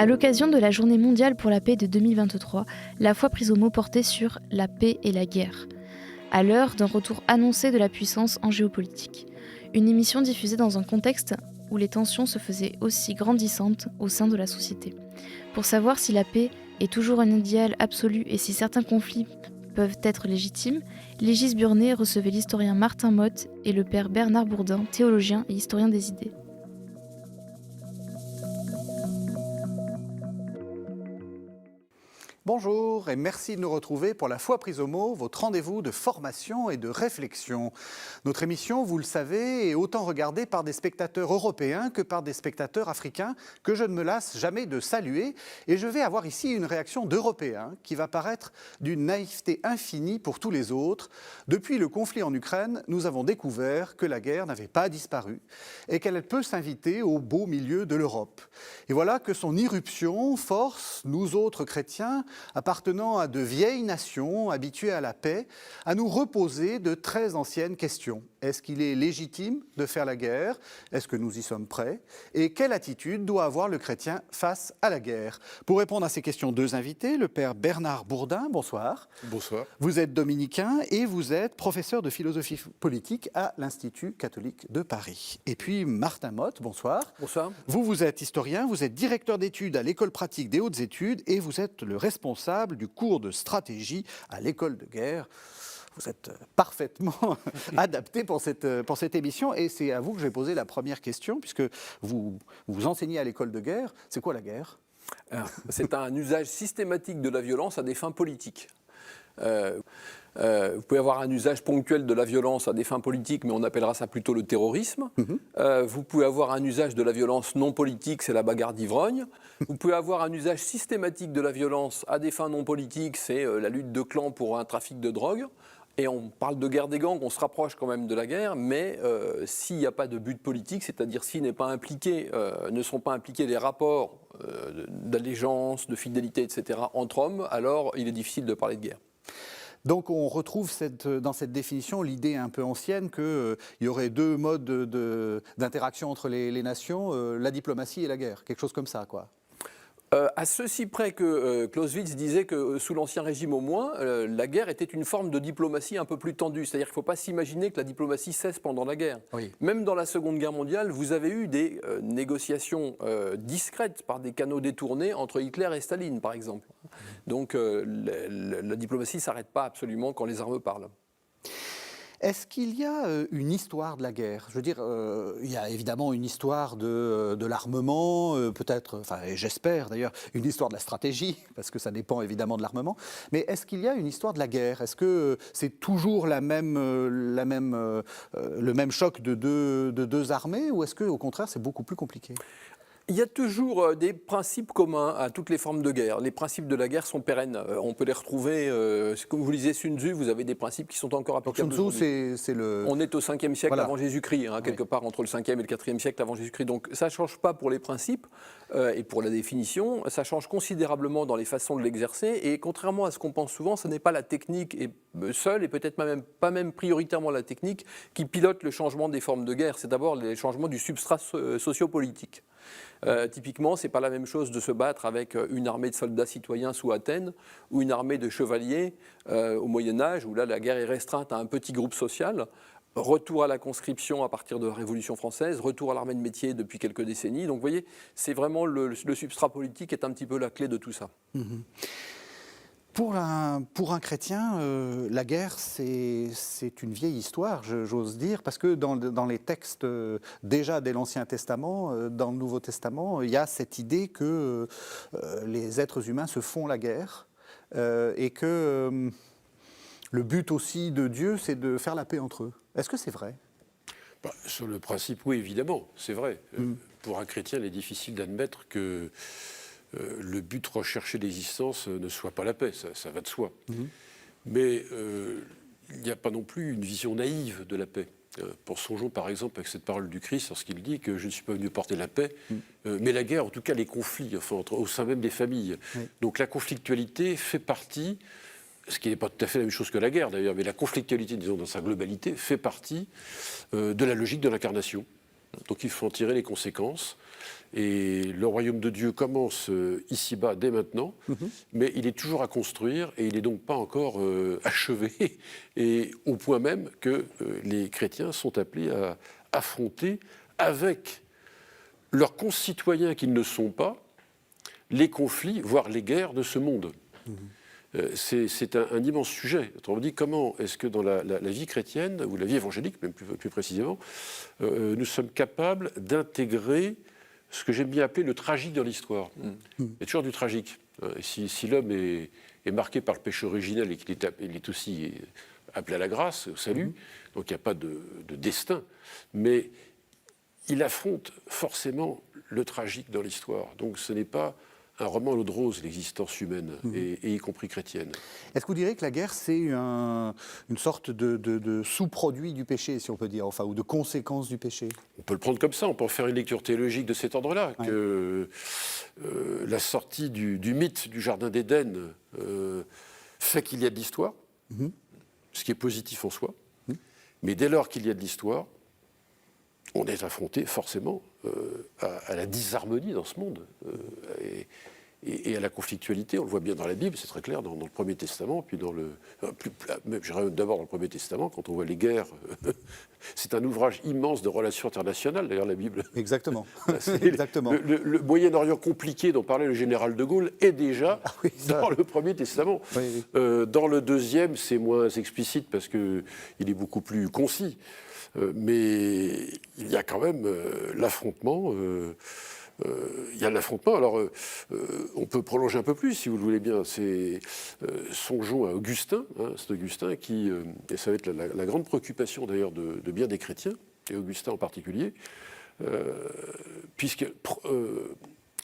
À l'occasion de la Journée mondiale pour la paix de 2023, la foi prise au mot portait sur la paix et la guerre, à l'heure d'un retour annoncé de la puissance en géopolitique. Une émission diffusée dans un contexte où les tensions se faisaient aussi grandissantes au sein de la société. Pour savoir si la paix est toujours un idéal absolu et si certains conflits peuvent être légitimes, Légis Burnet recevait l'historien Martin Motte et le père Bernard Bourdin, théologien et historien des idées. Bonjour et merci de nous retrouver pour La Foi prise au mot, votre rendez-vous de formation et de réflexion. Notre émission, vous le savez, est autant regardée par des spectateurs européens que par des spectateurs africains que je ne me lasse jamais de saluer. Et je vais avoir ici une réaction d'Européens qui va paraître d'une naïveté infinie pour tous les autres. Depuis le conflit en Ukraine, nous avons découvert que la guerre n'avait pas disparu et qu'elle peut s'inviter au beau milieu de l'Europe. Et voilà que son irruption force nous autres chrétiens appartenant à de vieilles nations habituées à la paix, à nous reposer de très anciennes questions. Est-ce qu'il est légitime de faire la guerre? Est-ce que nous y sommes prêts? Et quelle attitude doit avoir le chrétien face à la guerre? Pour répondre à ces questions, deux invités, le père Bernard Bourdin, bonsoir. Bonsoir. Vous êtes dominicain et vous êtes professeur de philosophie politique à l'Institut catholique de Paris. Et puis Martin Motte, bonsoir. Bonsoir. Vous êtes historien, vous êtes directeur d'études à l'École pratique des hautes études et vous êtes le responsable du cours de stratégie à l'École de guerre. Vous êtes parfaitement adapté pour cette émission et c'est à vous que je vais poser la première question puisque vous enseignez à l'École de guerre. C'est quoi la guerre ? C'est un usage systématique de la violence à des fins politiques. Vous pouvez avoir un usage ponctuel de la violence à des fins politiques, mais on appellera ça plutôt le terrorisme. Vous pouvez avoir un usage de la violence non politique, c'est la bagarre d'ivrogne. Vous pouvez avoir un usage systématique de la violence à des fins non politiques, c'est la lutte de clans pour un trafic de drogue. Et on parle de guerre des gangs, on se rapproche quand même de la guerre, mais s'il n'y a pas de but politique, c'est-à-dire s'il ne sont pas impliqués les rapports d'allégeance, de fidélité, etc., entre hommes, alors il est difficile de parler de guerre. Donc on retrouve dans cette définition l'idée un peu ancienne qu'il y aurait deux modes d'interaction entre les nations, la diplomatie et la guerre, quelque chose comme ça, quoi. À ceci près que Clausewitz disait que sous l'Ancien Régime au moins, la guerre était une forme de diplomatie un peu plus tendue. C'est-à-dire qu'il ne faut pas s'imaginer que la diplomatie cesse pendant la guerre. Oui. Même dans la Seconde Guerre mondiale, vous avez eu des négociations discrètes par des canaux détournés entre Hitler et Staline, par exemple. Donc la diplomatie ne s'arrête pas absolument quand les armes parlent. Est-ce qu'il y a une histoire de la guerre? Je veux dire, il y a évidemment une histoire de l'armement, peut-être, enfin j'espère d'ailleurs, une histoire de la stratégie, parce que ça dépend évidemment de l'armement. Mais est-ce qu'il y a une histoire de la guerre? Est-ce que c'est toujours le même choc de deux armées, ou est-ce qu'au contraire c'est beaucoup plus compliqué? Il y a toujours des principes communs à toutes les formes de guerre. Les principes de la guerre sont pérennes. On peut les retrouver, comme vous lisez Sun Tzu, vous avez des principes qui sont encore applicables. Donc Sun Tzu, c'est le... On est au 5e siècle voilà. avant Jésus-Christ, quelque part entre le 5e et le 4e siècle avant Jésus-Christ. Donc ça ne change pas pour les principes et pour la définition. Ça change considérablement dans les façons de l'exercer. Et contrairement à ce qu'on pense souvent, ce n'est pas la technique seule, et peut-être pas même prioritairement la technique, qui pilote le changement des formes de guerre. C'est d'abord le changement du substrat sociopolitique. Typiquement, ce n'est pas la même chose de se battre avec une armée de soldats citoyens sous Athènes ou une armée de chevaliers au Moyen-Âge, où là la guerre est restreinte à un petit groupe social. Retour à la conscription à partir de la Révolution française, retour à l'armée de métier depuis quelques décennies. Donc vous voyez, c'est vraiment le substrat politique est un petit peu la clé de tout ça. Pour un chrétien, la guerre, c'est une vieille histoire, j'ose dire, parce que dans les textes, déjà dès l'Ancien Testament, dans le Nouveau Testament, il y a cette idée que les êtres humains se font la guerre et que le but aussi de Dieu, c'est de faire la paix entre eux. Est-ce que c'est vrai ? Sur le principe, oui, évidemment, c'est vrai. Pour un chrétien, il est difficile d'admettre que le but recherché d'existence ne soit pas la paix, ça va de soi. Mais il n'y a pas non plus une vision naïve de la paix. Songeons par exemple avec cette parole du Christ lorsqu'il dit que je ne suis pas venu porter la paix, mais la guerre, en tout cas les conflits, au sein même des familles. Donc la conflictualité fait partie, ce qui n'est pas tout à fait la même chose que la guerre d'ailleurs, mais la conflictualité, disons dans sa globalité, fait partie de la logique de l'incarnation. Donc il faut en tirer les conséquences. Et le royaume de Dieu commence ici-bas dès maintenant, mais il est toujours à construire et il n'est donc pas encore achevé, et au point même que les chrétiens sont appelés à affronter avec leurs concitoyens qui ne sont pas les conflits, voire les guerres de ce monde. C'est un immense sujet. Autrement dit, comment est-ce que dans la vie chrétienne, ou la vie évangélique même plus précisément, nous sommes capables d'intégrer ce que j'aime bien appeler le tragique dans l'histoire. Il y a toujours du tragique. Et si l'homme est marqué par le péché originel et qu'il est aussi appelé à la grâce, au salut, donc il n'y a pas de destin, mais il affronte forcément le tragique dans l'histoire. Donc ce n'est pas un roman à l'eau de rose, l'existence humaine, et y compris chrétienne. Est-ce que vous direz que la guerre, c'est une sorte de sous-produit du péché, si on peut dire, enfin, ou de conséquence du péché? On peut le prendre comme ça, on peut en faire une lecture théologique de cet ordre-là, que la sortie du mythe du Jardin d'Éden fait qu'il y a de l'histoire, ce qui est positif en soi, mais dès lors qu'il y a de l'histoire, on est affronté forcément à la disharmonie dans ce monde et à la conflictualité. On le voit bien dans la Bible, c'est très clair, dans le Premier Testament, puis d'abord dans le Premier Testament, quand on voit les guerres. C'est un ouvrage immense de relations internationales, d'ailleurs, la Bible. Exactement. Exactement. Le Moyen-Orient compliqué dont parlait le général de Gaulle est déjà dans le Premier Testament. Oui. Dans le deuxième, c'est moins explicite parce qu'il est beaucoup plus concis. Mais il y a quand même l'affrontement. Il y a l'affrontement. Alors, on peut prolonger un peu plus, si vous le voulez bien. Songeons à Augustin. C'est Augustin qui, et ça va être la grande préoccupation d'ailleurs de bien des chrétiens, et Augustin en particulier, puisque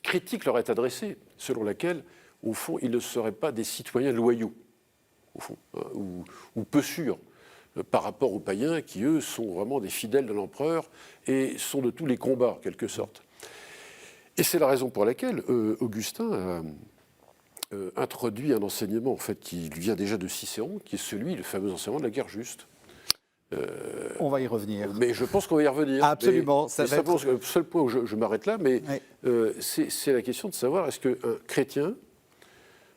critique leur est adressée, selon laquelle, au fond, ils ne seraient pas des citoyens loyaux, au fond, ou peu sûrs, par rapport aux païens qui, eux, sont vraiment des fidèles de l'empereur et sont de tous les combats, en quelque sorte. Et c'est la raison pour laquelle Augustin a introduit un enseignement en fait, qui lui vient déjà de Cicéron, qui est le fameux enseignement de la guerre juste. On va y revenir. Mais je pense qu'on va y revenir. Absolument. Le seul point où je m'arrête là, mais c'est la question de savoir est-ce qu'un chrétien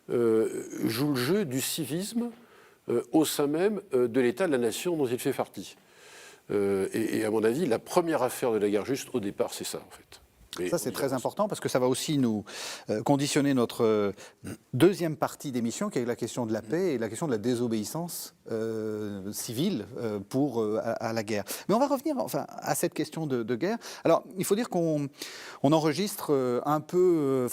joue le jeu du civisme au sein même de l'État, de la nation dont il fait partie. Et à mon avis, la première affaire de la guerre juste, au départ, c'est ça, en fait. Mais ça, c'est très important parce que ça va aussi nous conditionner notre deuxième partie d'émission, qui est la question de la paix et la question de la désobéissance civile à la guerre. Mais on va revenir à cette question de guerre. Alors, il faut dire qu'on enregistre un peu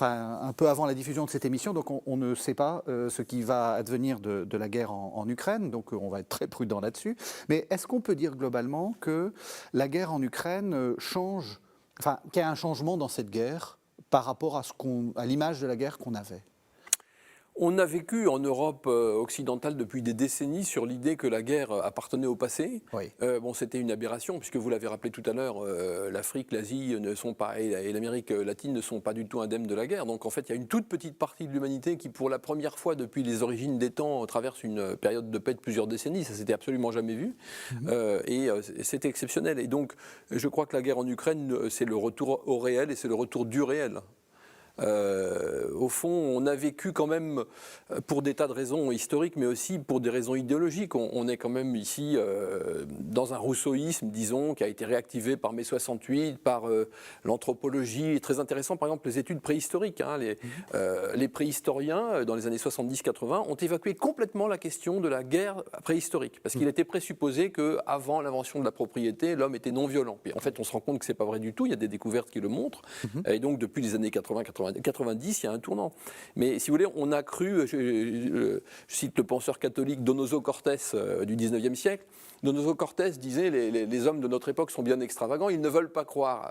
avant la diffusion de cette émission, donc on ne sait pas ce qui va advenir de la guerre en Ukraine, donc on va être très prudent là-dessus. Mais est-ce qu'on peut dire globalement que la guerre en Ukraine change, qu'il y a un changement dans cette guerre par rapport à l'image de la guerre qu'on avait? On a vécu en Europe occidentale depuis des décennies sur l'idée que la guerre appartenait au passé. Oui. C'était une aberration, puisque vous l'avez rappelé tout à l'heure, l'Afrique, l'Asie ne sont pas, et l'Amérique latine ne sont pas du tout indemnes de la guerre. Donc en fait, il y a une toute petite partie de l'humanité qui, pour la première fois depuis les origines des temps, traverse une période de paix de plusieurs décennies. Ça s'était absolument jamais vu. Et c'était exceptionnel. Et donc, je crois que la guerre en Ukraine, c'est le retour au réel et c'est le retour du réel. Au fond, on a vécu quand même, pour des tas de raisons historiques, mais aussi pour des raisons idéologiques. On est quand même ici dans un rousseauisme, disons, qui a été réactivé par mai 68, par l'anthropologie. Très intéressant, par exemple, les études préhistoriques. Les préhistoriens, dans les années 70-80, ont évacué complètement la question de la guerre préhistorique, parce qu'il était présupposé qu'avant l'invention de la propriété, l'homme était non violent. Et en fait, on se rend compte que ce n'est pas vrai du tout. Il y a des découvertes qui le montrent. Et donc, depuis les années 80-90, il y a un tournant. Mais si vous voulez, on a cru, je cite le penseur catholique Donoso Cortés du 19e siècle, Donoso Cortés disait les hommes de notre époque sont bien extravagants, ils ne veulent pas croire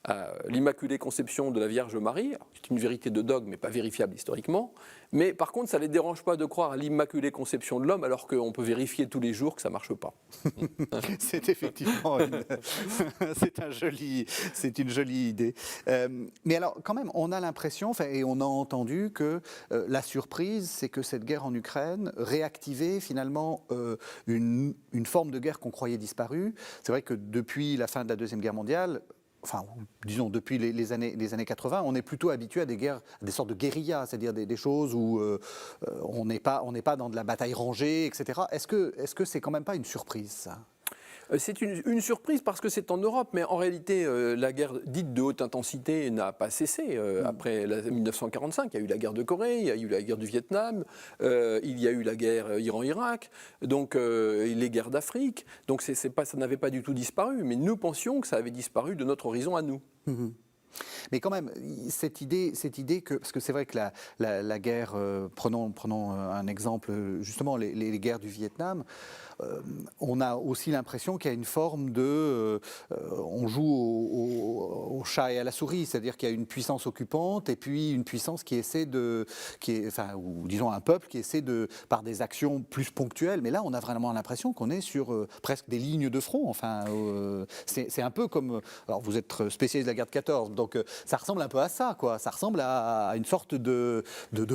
à l'Immaculée Conception de la Vierge Marie. C'est une vérité de dogme, mais pas vérifiable historiquement. Mais par contre, ça ne les dérange pas de croire à l'Immaculée Conception de l'homme, alors qu'on peut vérifier tous les jours que ça ne marche pas. C'est effectivement c'est une jolie idée. Mais alors, quand même, on a l'impression, et on a entendu que la surprise, c'est que cette guerre en Ukraine réactivait finalement une forme de guerre qu'on croyait disparue. C'est vrai que depuis la fin de la Deuxième Guerre mondiale, enfin, disons depuis les années 80, on est plutôt habitué à des guerres, à des sortes de guérillas, c'est-à-dire des choses où on n'est pas dans de la bataille rangée, etc. Est-ce que c'est quand même pas une surprise, ça ? C'est une surprise parce que c'est en Europe, mais en réalité, la guerre dite de haute intensité n'a pas cessé. Après 1945, il y a eu la guerre de Corée, il y a eu la guerre du Vietnam, il y a eu la guerre Iran-Irak, donc les guerres d'Afrique. Donc ça n'avait pas du tout disparu, mais nous pensions que ça avait disparu de notre horizon à nous. Mmh. Mais quand même, cette idée que, parce que c'est vrai que la guerre, prenons un exemple, justement les guerres du Vietnam, on a aussi l'impression qu'il y a une forme de, on joue au chat et à la souris, c'est-à-dire qu'il y a une puissance occupante et puis une puissance ou disons un peuple qui essaie par des actions plus ponctuelles. Mais là, on a vraiment l'impression qu'on est sur presque des lignes de front. Enfin, c'est un peu comme, alors vous êtes spécialiste de la guerre de 14, donc ça ressemble un peu à ça, quoi. Ça ressemble à une sorte de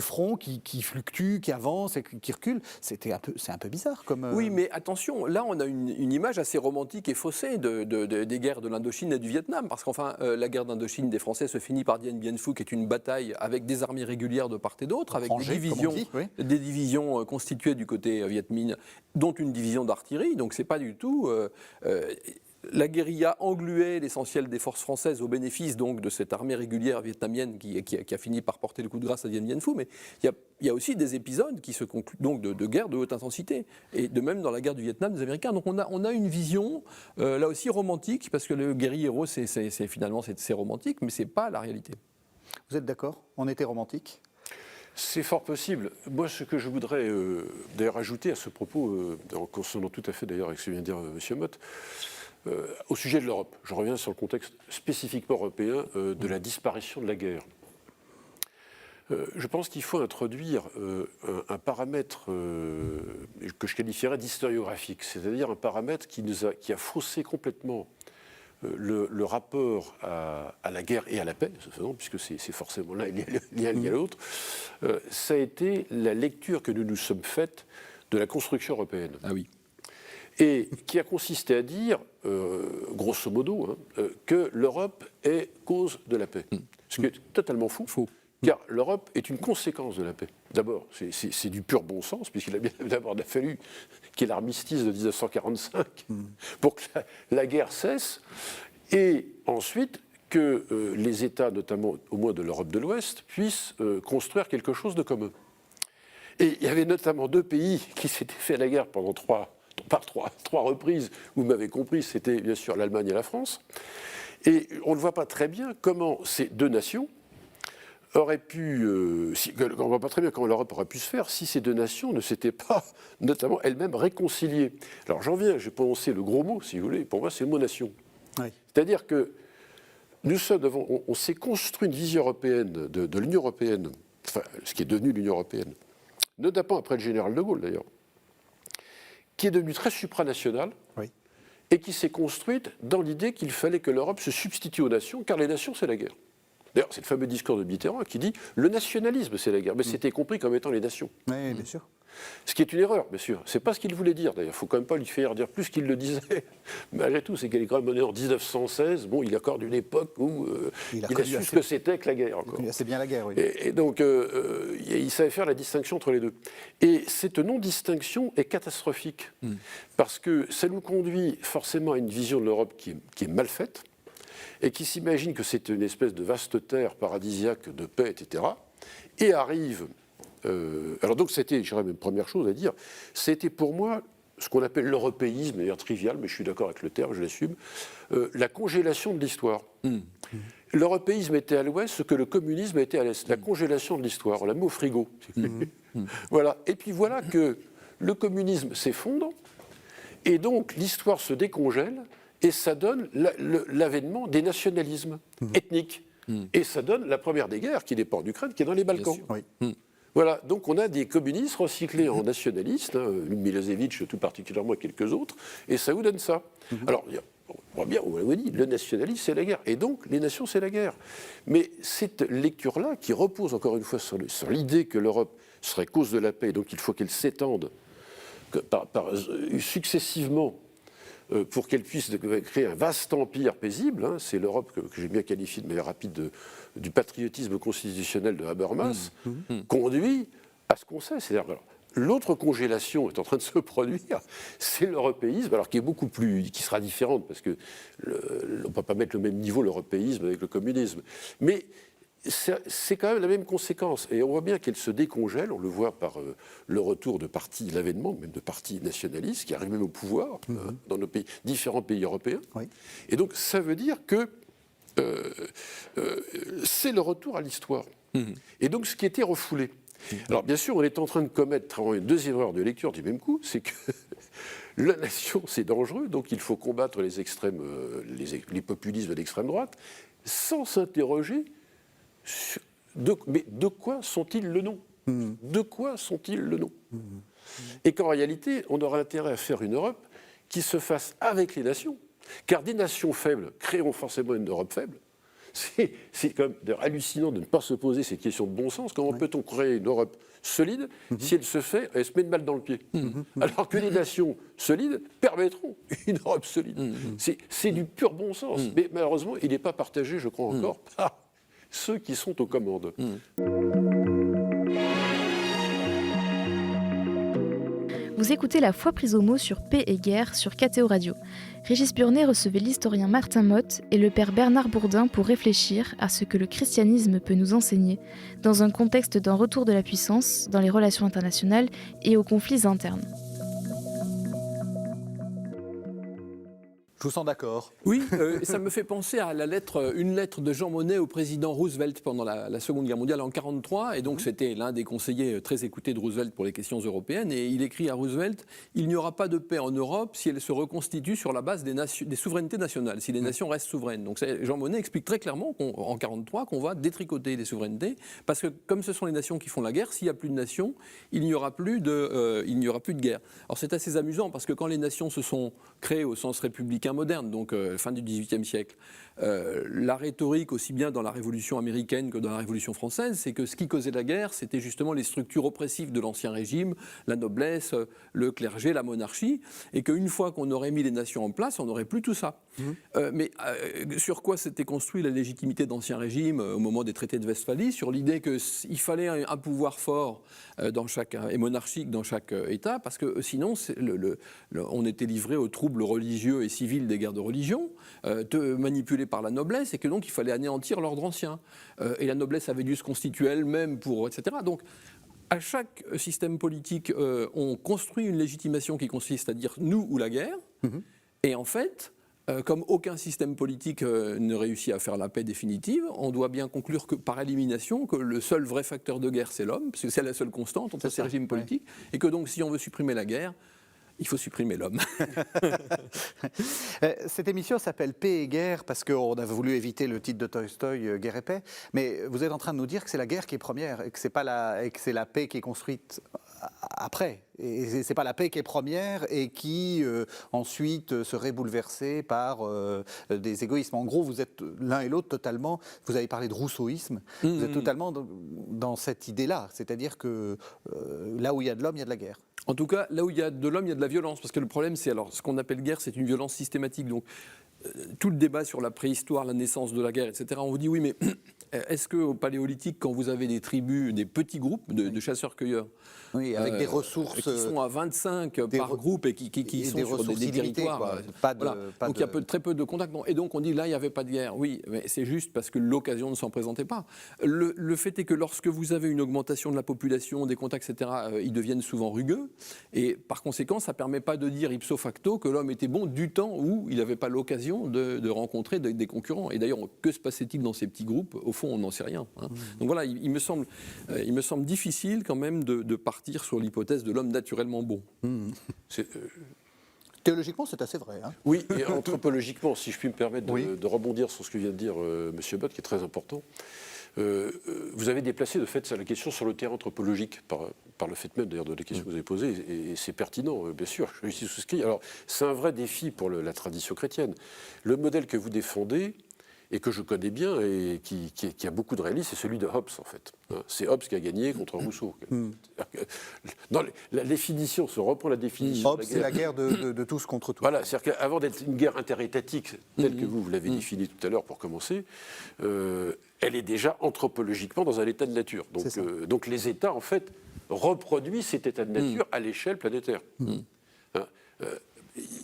front qui fluctue, qui avance et qui recule. C'est un peu bizarre comme. Oui, mais attention, là on a une image assez romantique et faussée des guerres de l'Indochine et du Vietnam, parce qu'enfin la guerre d'Indochine des Français se finit par Dien Bien Phu, qui est une bataille avec des armées régulières de part et d'autre, avec des divisions constituées du côté Viet Minh, dont une division d'artillerie. Donc c'est pas du tout la guérilla engluait l'essentiel des forces françaises au bénéfice donc de cette armée régulière vietnamienne qui a fini par porter le coup de grâce à Dien Bien Phu. Mais il y a aussi des épisodes qui se concluent donc de guerres de haute intensité. Et de même dans la guerre du Vietnam des Américains. Donc on a une vision là aussi romantique, parce que le guerrier-héros c'est romantique, mais c'est pas la réalité. Vous êtes d'accord ? On était romantique ? C'est fort possible. Moi, ce que je voudrais d'ailleurs ajouter à ce propos, en consonant tout à fait d'ailleurs avec ce que vient de dire M. Motte, au sujet de l'Europe, je reviens sur le contexte spécifiquement européen de la disparition de la guerre. Je pense qu'il faut introduire un paramètre que je qualifierais d'historiographique, c'est-à-dire un paramètre qui a faussé complètement le rapport à la guerre et à la paix, puisque c'est forcément l'un lié à l'autre. Ça a été la lecture que nous nous sommes faite de la construction européenne. Ah oui. Et qui a consisté à dire, grosso modo, que l'Europe est cause de la paix. Ce qui est totalement faux. Car l'Europe est une conséquence de la paix. D'abord, c'est du pur bon sens, puisqu'il a bien d'abord fallu qu'il y ait l'armistice de 1945 pour que la guerre cesse, et ensuite que les États, notamment au moins de l'Europe de l'Ouest, puissent construire quelque chose de commun. Et il y avait notamment deux pays qui s'étaient fait la guerre pendant trois reprises, vous m'avez compris, c'était bien sûr l'Allemagne et la France. Et on ne voit pas très bien comment ces deux nations auraient pu, on ne voit pas très bien comment l'Europe aurait pu se faire si ces deux nations ne s'étaient pas, notamment elles-mêmes, réconciliées. Alors j'en viens, j'ai prononcé le gros mot, si vous voulez, pour moi c'est le mot nation. Oui. C'est-à-dire que on s'est construit une vision européenne de l'Union européenne, enfin ce qui est devenu l'Union européenne, notamment après le général de Gaulle d'ailleurs, qui est devenue très supranationale, oui, et qui s'est construite dans l'idée qu'il fallait que l'Europe se substitue aux nations, car les nations, c'est la guerre. D'ailleurs, c'est le fameux discours de Mitterrand qui dit « le nationalisme, c'est la guerre ». Mais c'était compris comme étant les nations. Oui, bien sûr. Ce qui est une erreur, bien sûr. C'est pas ce qu'il voulait dire, d'ailleurs. Il ne faut quand même pas lui faire dire plus qu'il le disait. Malgré tout, c'est qu'il est quand même né en 1916. Bon, il accorde une époque où il a su ce que c'était que la guerre. Encore. C'est bien la guerre, oui. Et donc, il savait faire la distinction entre les deux. Et cette non-distinction est catastrophique, parce que ça nous conduit forcément à une vision de l'Europe qui est mal faite, et qui s'imagine que c'est une espèce de vaste terre paradisiaque de paix, etc. Et arrive... alors donc c'était, je dirais, une première chose à dire, c'était pour moi ce qu'on appelle l'européisme, d'ailleurs trivial, mais je suis d'accord avec le terme, je l'assume, la congélation de l'histoire. L'européisme était à l'ouest ce que le communisme était à l'est, la congélation de l'histoire, on l'a mis au frigo. Voilà. Et puis voilà que le communisme s'effondre, et donc l'histoire se décongèle, et ça donne l'avènement des nationalismes ethniques. Et ça donne la première des guerres, qui n'est pas en Ukraine, qui est dans les Balkans. Voilà, donc on a des communistes recyclés en nationalistes, Milosevic tout particulièrement et quelques autres, et ça vous donne ça. Alors, on voit bien, on l'a dit, le nationalisme c'est la guerre, et donc les nations c'est la guerre. Mais cette lecture-là, qui repose encore une fois sur l'idée que l'Europe serait cause de la paix, donc il faut qu'elle s'étende successivement pour qu'elle puisse créer un vaste empire paisible, hein, c'est l'Europe que j'ai bien qualifiée de manière rapide du patriotisme constitutionnel de Habermas, conduit à ce qu'on sait. C'est-à-dire, alors, l'autre congélation est en train de se produire, c'est l'européisme, alors qui est beaucoup plus, qui sera différente, parce que on ne peut pas mettre le même niveau l'européisme avec le communisme. Mais c'est quand même la même conséquence. Et on voit bien qu'elle se décongèle, on le voit par le retour de partis, l'avènement même de partis nationalistes qui arrivent même au pouvoir dans nos pays, différents pays européens. Oui. Et donc ça veut dire que c'est le retour à l'histoire. Et donc ce qui était refoulé. Alors bien sûr, on est en train de commettre une deuxième erreur de lecture du même coup, c'est que la nation, c'est dangereux, donc il faut combattre les extrêmes, les populismes d'extrême droite, sans s'interroger mais de quoi sont-ils le nom ? De quoi sont-ils le nom ? Et qu'en réalité, on aura intérêt à faire une Europe qui se fasse avec les nations, car des nations faibles créeront forcément une Europe faible. C'est quand même hallucinant de ne pas se poser cette question de bon sens. Comment peut-on créer une Europe solide si elle se fait, elle se met une balle dans le pied alors que les nations solides permettront une Europe solide. C'est du pur bon sens. Mais malheureusement, il n'est pas partagé, je crois encore, par ceux qui sont aux commandes. Vous écoutez La Foi prise au mot sur Paix et Guerre sur KTO Radio. Régis Burnet recevait l'historien Martin Motte et le père Bernard Bourdin pour réfléchir à ce que le christianisme peut nous enseigner dans un contexte d'un retour de la puissance dans les relations internationales et aux conflits internes. Je vous sens d'accord. Oui, ça me fait penser à une lettre de Jean Monnet au président Roosevelt pendant la Seconde Guerre mondiale en 1943. Et donc, c'était l'un des conseillers très écoutés de Roosevelt pour les questions européennes. Et il écrit à Roosevelt « Il n'y aura pas de paix en Europe si elle se reconstitue sur la base des souverainetés nationales, si les nations restent souveraines. » Donc, Jean Monnet explique très clairement en 1943 qu'on va détricoter les souverainetés. Parce que, comme ce sont les nations qui font la guerre, s'il n'y a plus de nations, il n'y aura plus de guerre. Alors, c'est assez amusant parce que quand les nations se sont créées au sens républicain moderne, donc fin du XVIIIe siècle. La rhétorique, aussi bien dans la Révolution américaine que dans la Révolution française, c'est que ce qui causait la guerre, c'était justement les structures oppressives de l'Ancien Régime, la noblesse, le clergé, la monarchie, et qu'une fois qu'on aurait mis les nations en place, on n'aurait plus tout ça. Mais sur quoi s'était construit la légitimité d'Ancien Régime au moment des traités de Westphalie ? Sur l'idée qu'il fallait un pouvoir fort et monarchique dans chaque État, parce que sinon, on était livré aux troubles religieux et civils des guerres de religion, manipulés par la noblesse, et que donc il fallait anéantir l'ordre ancien. Et la noblesse avait dû se constituer elle-même etc. Donc, à chaque système politique, on construit une légitimation qui consiste à dire nous ou la guerre. Et en fait, comme aucun système politique ne réussit à faire la paix définitive, on doit bien conclure que, par élimination, que le seul vrai facteur de guerre, c'est l'homme, parce que c'est la seule constante entre ces régimes politiques, et que donc si on veut supprimer la guerre, il faut supprimer l'homme. Cette émission s'appelle Paix et guerre parce qu'on a voulu éviter le titre de Tolstoï, Guerre et paix. Mais vous êtes en train de nous dire que c'est la guerre qui est première et que c'est la paix qui est construite après. Et c'est pas la paix qui est première et qui ensuite serait bouleversée par des égoïsmes. En gros, vous êtes l'un et l'autre totalement. Vous avez parlé de rousseauisme. Vous êtes totalement dans cette idée-là, c'est-à-dire que là où il y a de l'homme, il y a de la guerre. En tout cas, là où il y a de l'homme, il y a de la violence. Parce que le problème, c'est ce qu'on appelle guerre, c'est une violence systématique. Donc, tout le débat sur la préhistoire, la naissance de la guerre, etc., on vous dit oui, mais est-ce qu'au Paléolithique, quand vous avez des tribus, des petits groupes de chasseurs-cueilleurs, oui, avec des ressources qui sont à 25 par groupe et qui sont sur des territoires, donc il y a très peu de contacts. Et donc on dit là, il n'y avait pas de guerre. Oui, mais c'est juste parce que l'occasion ne s'en présentait pas. Le fait est que lorsque vous avez une augmentation de la population, des contacts, etc., ils deviennent souvent rugueux. Et par conséquent, ça ne permet pas de dire ipso facto que l'homme était bon du temps où il n'avait pas l'occasion de rencontrer des concurrents. Et d'ailleurs, que se passait-il dans ces petits groupes ? Au fond, on n'en sait rien. Donc voilà, il me semble difficile quand même de partir sur l'hypothèse de l'homme naturellement bon. Théologiquement, c'est assez vrai. Oui, et anthropologiquement, si je puis me permettre de rebondir sur ce que vient de dire M. Bott, qui est très important. Vous avez déplacé de fait la question sur le terrain anthropologique par le fait même d'ailleurs de la question que vous avez posée, et c'est pertinent, bien sûr, je suis souscrit. Alors, c'est un vrai défi pour la tradition chrétienne. Le modèle que vous défendez et que je connais bien et qui a beaucoup de réalisme, c'est celui de Hobbes, en fait. C'est Hobbes qui a gagné contre Rousseau. Dans la définition, se reprend la définition. Hobbes, c'est la guerre de tous contre tous. Voilà, c'est-à-dire qu'avant d'être une guerre interétatique, telle que vous l'avez définie tout à l'heure pour commencer, elle est déjà anthropologiquement dans un état de nature. Donc les États, en fait, reproduisent cet état de nature à l'échelle planétaire.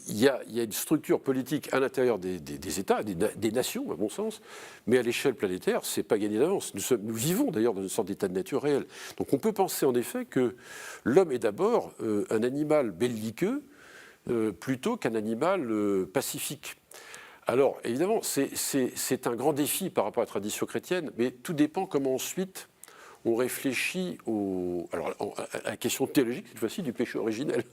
Il y a une structure politique à l'intérieur des États, des nations, à mon sens, mais à l'échelle planétaire, ce n'est pas gagné d'avance. Nous vivons d'ailleurs dans une sorte d'état de nature réel. Donc on peut penser en effet que l'homme est d'abord un animal belliqueux plutôt qu'un animal pacifique. Alors évidemment, c'est un grand défi par rapport à la tradition chrétienne, mais tout dépend comment ensuite on réfléchit à la question théologique, cette fois-ci, du péché originel.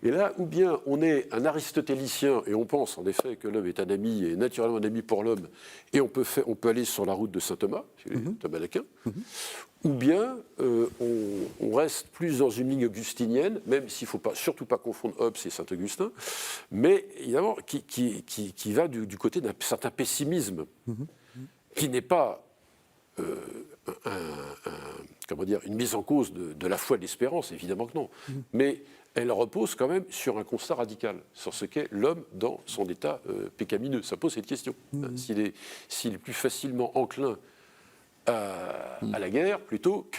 Et là, ou bien on est un aristotélicien et on pense en effet que l'homme est un ami et naturellement un ami pour l'homme, et on peut aller sur la route de saint Thomas, Thomas d'Aquin, ou bien on reste plus dans une ligne augustinienne, même s'il ne faut surtout pas confondre Hobbes et saint Augustin, mais évidemment qui va du côté d'un certain pessimisme, qui n'est pas une mise en cause de la foi et de l'espérance, évidemment que non. Mais elle repose quand même sur un constat radical, sur ce qu'est l'homme dans son état pécamineux. Ça pose cette question. S'il est plus facilement enclin à la guerre plutôt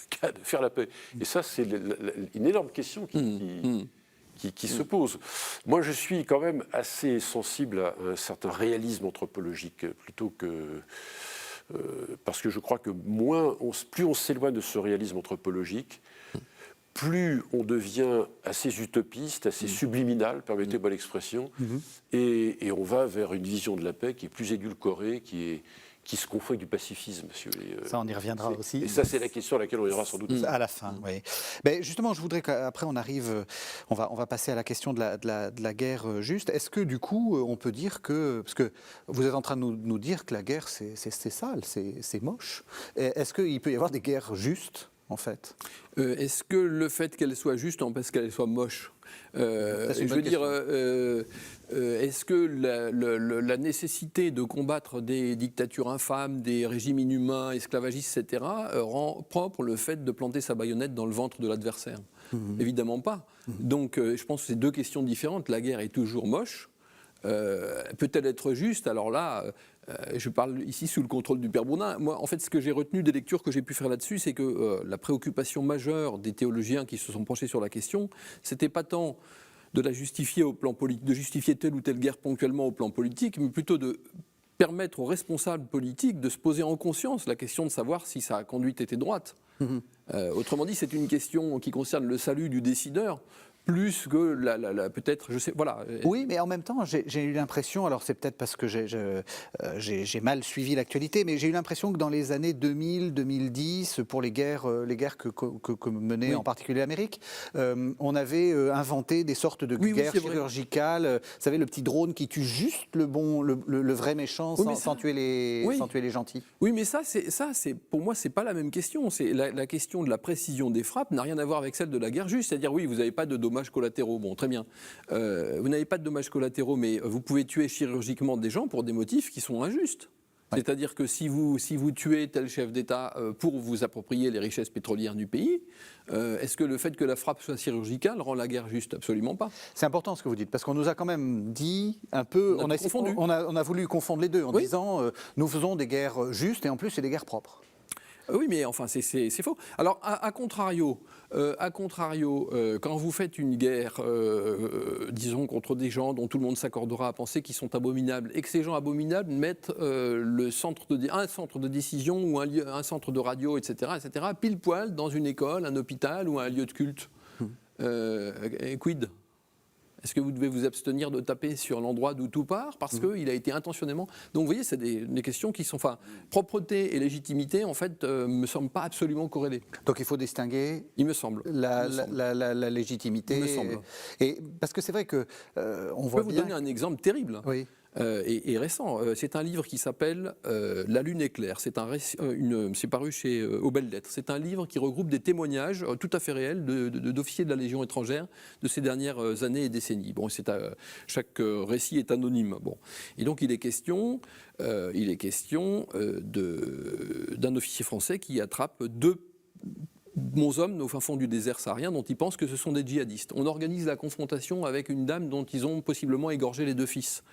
qu'à faire la paix. Et ça, c'est une énorme question qui se pose. Moi, je suis quand même assez sensible à un certain réalisme anthropologique, plutôt que... parce que je crois que plus on s'éloigne de ce réalisme anthropologique, plus on devient assez utopiste, assez subliminal, permettez-moi l'expression, et on va vers une vision de la paix qui est plus édulcorée, qui se confond avec du pacifisme. Si vous voulez. Ça, on y reviendra aussi. Et ça, c'est la question à laquelle on ira sans doute. À la fin, oui. Mais justement, je voudrais qu'après, on va passer à la question de la guerre juste. Est-ce que, du coup, on peut dire que... Parce que vous êtes en train de nous dire que la guerre, c'est sale, c'est moche. Est-ce qu'il peut y avoir des guerres justes, en fait? Est-ce que le fait qu'elle soit juste empêche qu'elle soit moche? Je veux dire, est-ce que la nécessité de combattre des dictatures infâmes, des régimes inhumains, esclavagistes, etc., rend propre le fait de planter sa baïonnette dans le ventre de l'adversaire? Évidemment pas. Donc je pense que c'est deux questions différentes. La guerre est toujours moche. Peut-elle être juste? Alors là, je parle ici sous le contrôle du père Bourdin. Moi, en fait, ce que j'ai retenu des lectures que j'ai pu faire là-dessus, c'est que la préoccupation majeure des théologiens qui se sont penchés sur la question, c'était pas tant de la justifier au plan politique, de justifier telle ou telle guerre ponctuellement au plan politique, mais plutôt de permettre aux responsables politiques de se poser en conscience la question de savoir si sa conduite était droite. Autrement dit, c'est une question qui concerne le salut du décideur, plus que peut-être, je sais, voilà. Oui, mais en même temps, j'ai eu l'impression, alors c'est peut-être parce que j'ai mal suivi l'actualité, mais j'ai eu l'impression que dans les années 2000-2010, pour les guerres que menait en particulier l'Amérique, on avait inventé des sortes de guerres chirurgicales. Vous savez, le petit drone qui tue juste le vrai méchant sans tuer les gentils. Oui, mais ça, pour moi, c'est pas la même question. C'est la question de la précision des frappes n'a rien à voir avec celle de la guerre juste. C'est-à-dire, oui, vous n'avez pas de dommages collatéraux. Bon, très bien. Vous n'avez pas de dommages collatéraux, mais vous pouvez tuer chirurgicalement des gens pour des motifs qui sont injustes. Ouais. C'est-à-dire que si vous tuez tel chef d'État pour vous approprier les richesses pétrolières du pays, est-ce que le fait que la frappe soit chirurgicale rend la guerre juste? Absolument pas. C'est important ce que vous dites, parce qu'on nous a quand même dit un peu... On a voulu confondre les deux en disant nous faisons des guerres justes et en plus c'est des guerres propres. Oui, mais enfin, c'est faux. Alors, à contrario, quand vous faites une guerre, disons, contre des gens dont tout le monde s'accordera à penser qu'ils sont abominables, et que ces gens abominables mettent un centre de décision ou un centre de radio, etc., pile poil dans une école, un hôpital ou un lieu de culte, quid ? Est-ce que vous devez vous abstenir de taper sur l'endroit d'où tout part parce qu'il a été intentionnellement... Donc vous voyez, c'est des questions qui sont... Enfin, propreté et légitimité, en fait, me semblent pas absolument corrélées. Donc il faut distinguer... Il me semble. La légitimité... Il me semble. Et parce que c'est vrai que on voit bien... Je peux vous donner un exemple terrible. Oui. et récent. C'est un livre qui s'appelle La Lune éclaire. C'est paru chez Aux Belles Lettres. C'est un livre qui regroupe des témoignages tout à fait réels d'officiers de la Légion étrangère de ces dernières années et décennies. Bon, chaque récit est anonyme. Bon. Et donc il est question d'un officier français qui attrape 2 bons hommes au fin fond du désert saharien dont ils pensent que ce sont des djihadistes. On organise la confrontation avec une dame dont ils ont possiblement égorgé les 2 fils.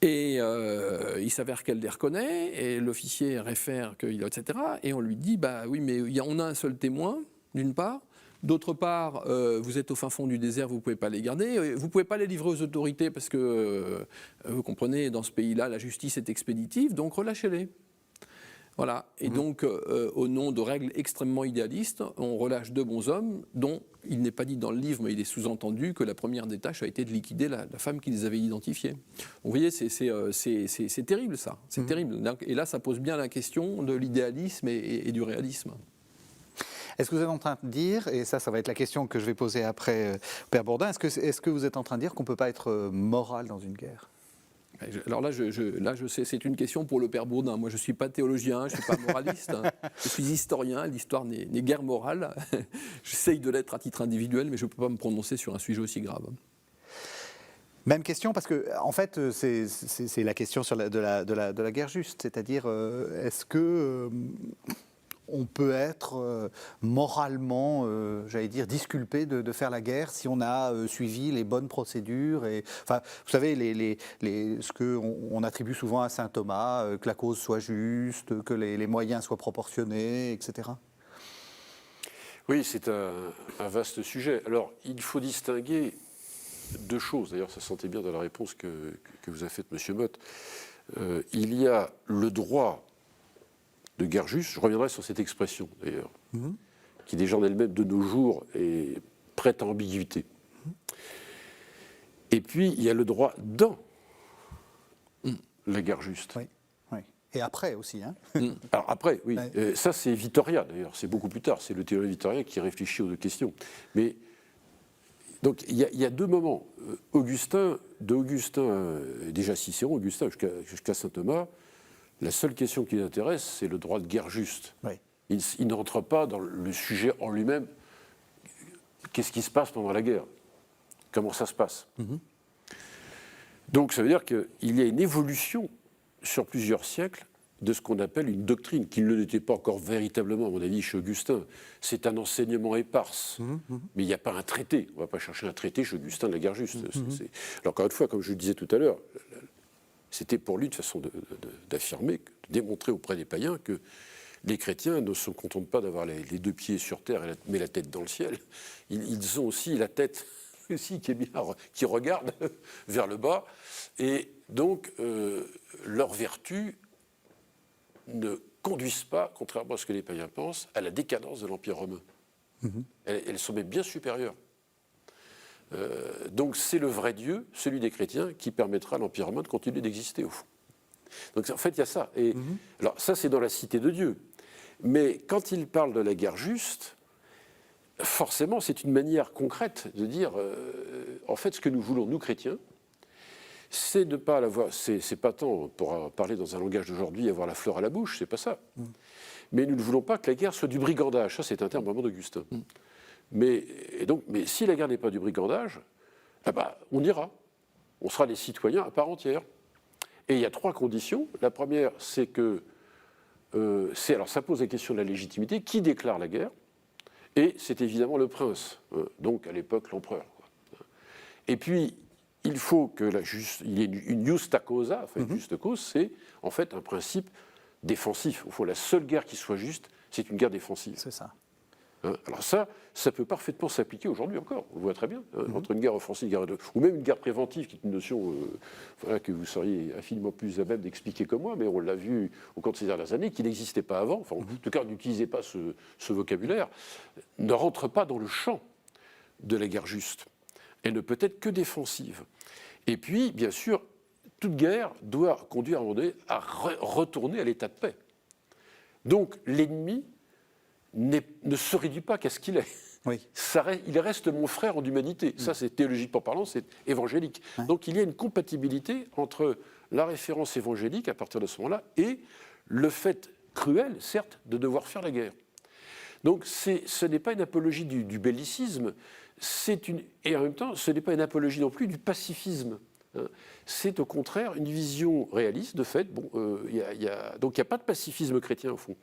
Et il s'avère qu'elle les reconnaît, et l'officier réfère etc. Et on lui dit, bah oui, mais on a un seul témoin, d'une part. D'autre part, vous êtes au fin fond du désert, vous ne pouvez pas les garder. Vous ne pouvez pas les livrer aux autorités parce que, vous comprenez, dans ce pays-là, la justice est expéditive, donc relâchez-les. Voilà. Et donc, au nom de règles extrêmement idéalistes, on relâche 2 bons hommes dont il n'est pas dit dans le livre, mais il est sous-entendu que la première des tâches a été de liquider la femme qui les avait identifiés. Donc, vous voyez, c'est terrible, ça. C'est terrible. Et là, ça pose bien la question de l'idéalisme et du réalisme. Est-ce que vous êtes en train de dire, et ça va être la question que je vais poser après au Père Bourdin, est-ce que vous êtes en train de dire qu'on ne peut pas être moral dans une guerre ? Alors là, je sais, c'est une question pour le Père Bourdin. Moi, je ne suis pas théologien, je ne suis pas moraliste. Je suis historien, l'histoire n'est guère morale. J'essaye de l'être à titre individuel, mais je ne peux pas me prononcer sur un sujet aussi grave. Même question, parce que en fait, c'est la question de la guerre juste. C'est-à-dire, est-ce que... on peut être moralement, j'allais dire, disculpé de faire la guerre si on a suivi les bonnes procédures. Enfin, vous savez, ce qu'on attribue souvent à saint Thomas, que la cause soit juste, que les moyens soient proportionnés, etc. Oui, c'est un vaste sujet. Alors, il faut distinguer 2 choses. D'ailleurs, ça sentait bien dans la réponse que vous a faite M. Motte. Il y a le droit de guerre juste, je reviendrai sur cette expression d'ailleurs, qui déjà en elle-même de nos jours est prête à ambiguïté. Et puis il y a le droit dans la guerre juste. Oui, oui. Et après aussi. Hein. Alors après, oui, Ouais. ça c'est Vittoria d'ailleurs, c'est beaucoup plus tard, c'est le théorème Vittoria qui réfléchit aux 2 questions. Mais donc il y a 2 moments. Déjà Cicéron, Augustin jusqu'à saint Thomas. La seule question qui les intéresse, c'est le droit de guerre juste. Oui. Il ne rentre pas dans le sujet en lui-même. Qu'est-ce qui se passe pendant la guerre ? Comment ça se passe ? Donc ça veut dire qu'il y a une évolution sur plusieurs siècles de ce qu'on appelle une doctrine, qui ne l'était pas encore véritablement, à mon avis, chez Augustin. C'est un enseignement éparse. Mais il n'y a pas un traité. On ne va pas chercher un traité chez Augustin de la guerre juste. Alors encore une fois, comme je le disais tout à l'heure, c'était pour lui une façon d'affirmer, de démontrer auprès des païens que les chrétiens ne se contentent pas d'avoir les 2 pieds sur terre mais la tête dans le ciel. Ils ont aussi la tête aussi qui regarde vers le bas. Et donc, leurs vertus ne conduisent pas, contrairement à ce que les païens pensent, à la décadence de l'Empire romain. Elles sont même bien supérieures. Donc c'est le vrai Dieu, celui des chrétiens, qui permettra à l'Empire romain de continuer d'exister au fond. Donc en fait il y a ça. Et alors ça c'est dans la cité de Dieu. Mais quand il parle de la guerre juste, forcément c'est une manière concrète de dire en fait ce que nous voulons nous chrétiens, c'est de ne pas l'avoir. C'est pas tant pour parler dans un langage d'aujourd'hui avoir la fleur à la bouche, c'est pas ça. Mais nous ne voulons pas que la guerre soit du brigandage. Ça c'est un terme vraiment d'Augustin. Mais si la guerre n'est pas du brigandage, on ira. On sera des citoyens à part entière. Et il y a 3 conditions. La première, c'est que... alors ça pose la question de la légitimité. Qui déclare la guerre ? Et c'est évidemment le prince. Donc à l'époque, l'empereur. Et puis, il faut qu'il y ait une justa causa. Enfin, une juste cause, c'est en fait un principe défensif. Au fond, la seule guerre qui soit juste, c'est une guerre défensive. C'est ça. Alors ça peut parfaitement s'appliquer aujourd'hui encore, on le voit très bien, entre une guerre offensive ou même une guerre préventive, qui est une notion que vous seriez infiniment plus à même d'expliquer que moi, mais on l'a vu au cours de ces dernières années, qui n'existait pas avant, enfin, en tout cas n'utilisait pas ce vocabulaire, ne rentre pas dans le champ de la guerre juste. Elle ne peut être que défensive. Et puis, bien sûr, toute guerre doit conduire à un moment donné à retourner à l'état de paix. Donc l'ennemi ne se réduit pas qu'à ce qu'il est. Oui. il reste mon frère en humanité. Ça, c'est théologiquement parlant, c'est évangélique. Ouais. Donc il y a une compatibilité entre la référence évangélique à partir de ce moment-là et le fait cruel, certes, de devoir faire la guerre. Donc ce n'est pas une apologie du bellicisme, et en même temps, ce n'est pas une apologie non plus du pacifisme. C'est au contraire une vision réaliste de fait. Bon, donc il n'y a pas de pacifisme chrétien au fond.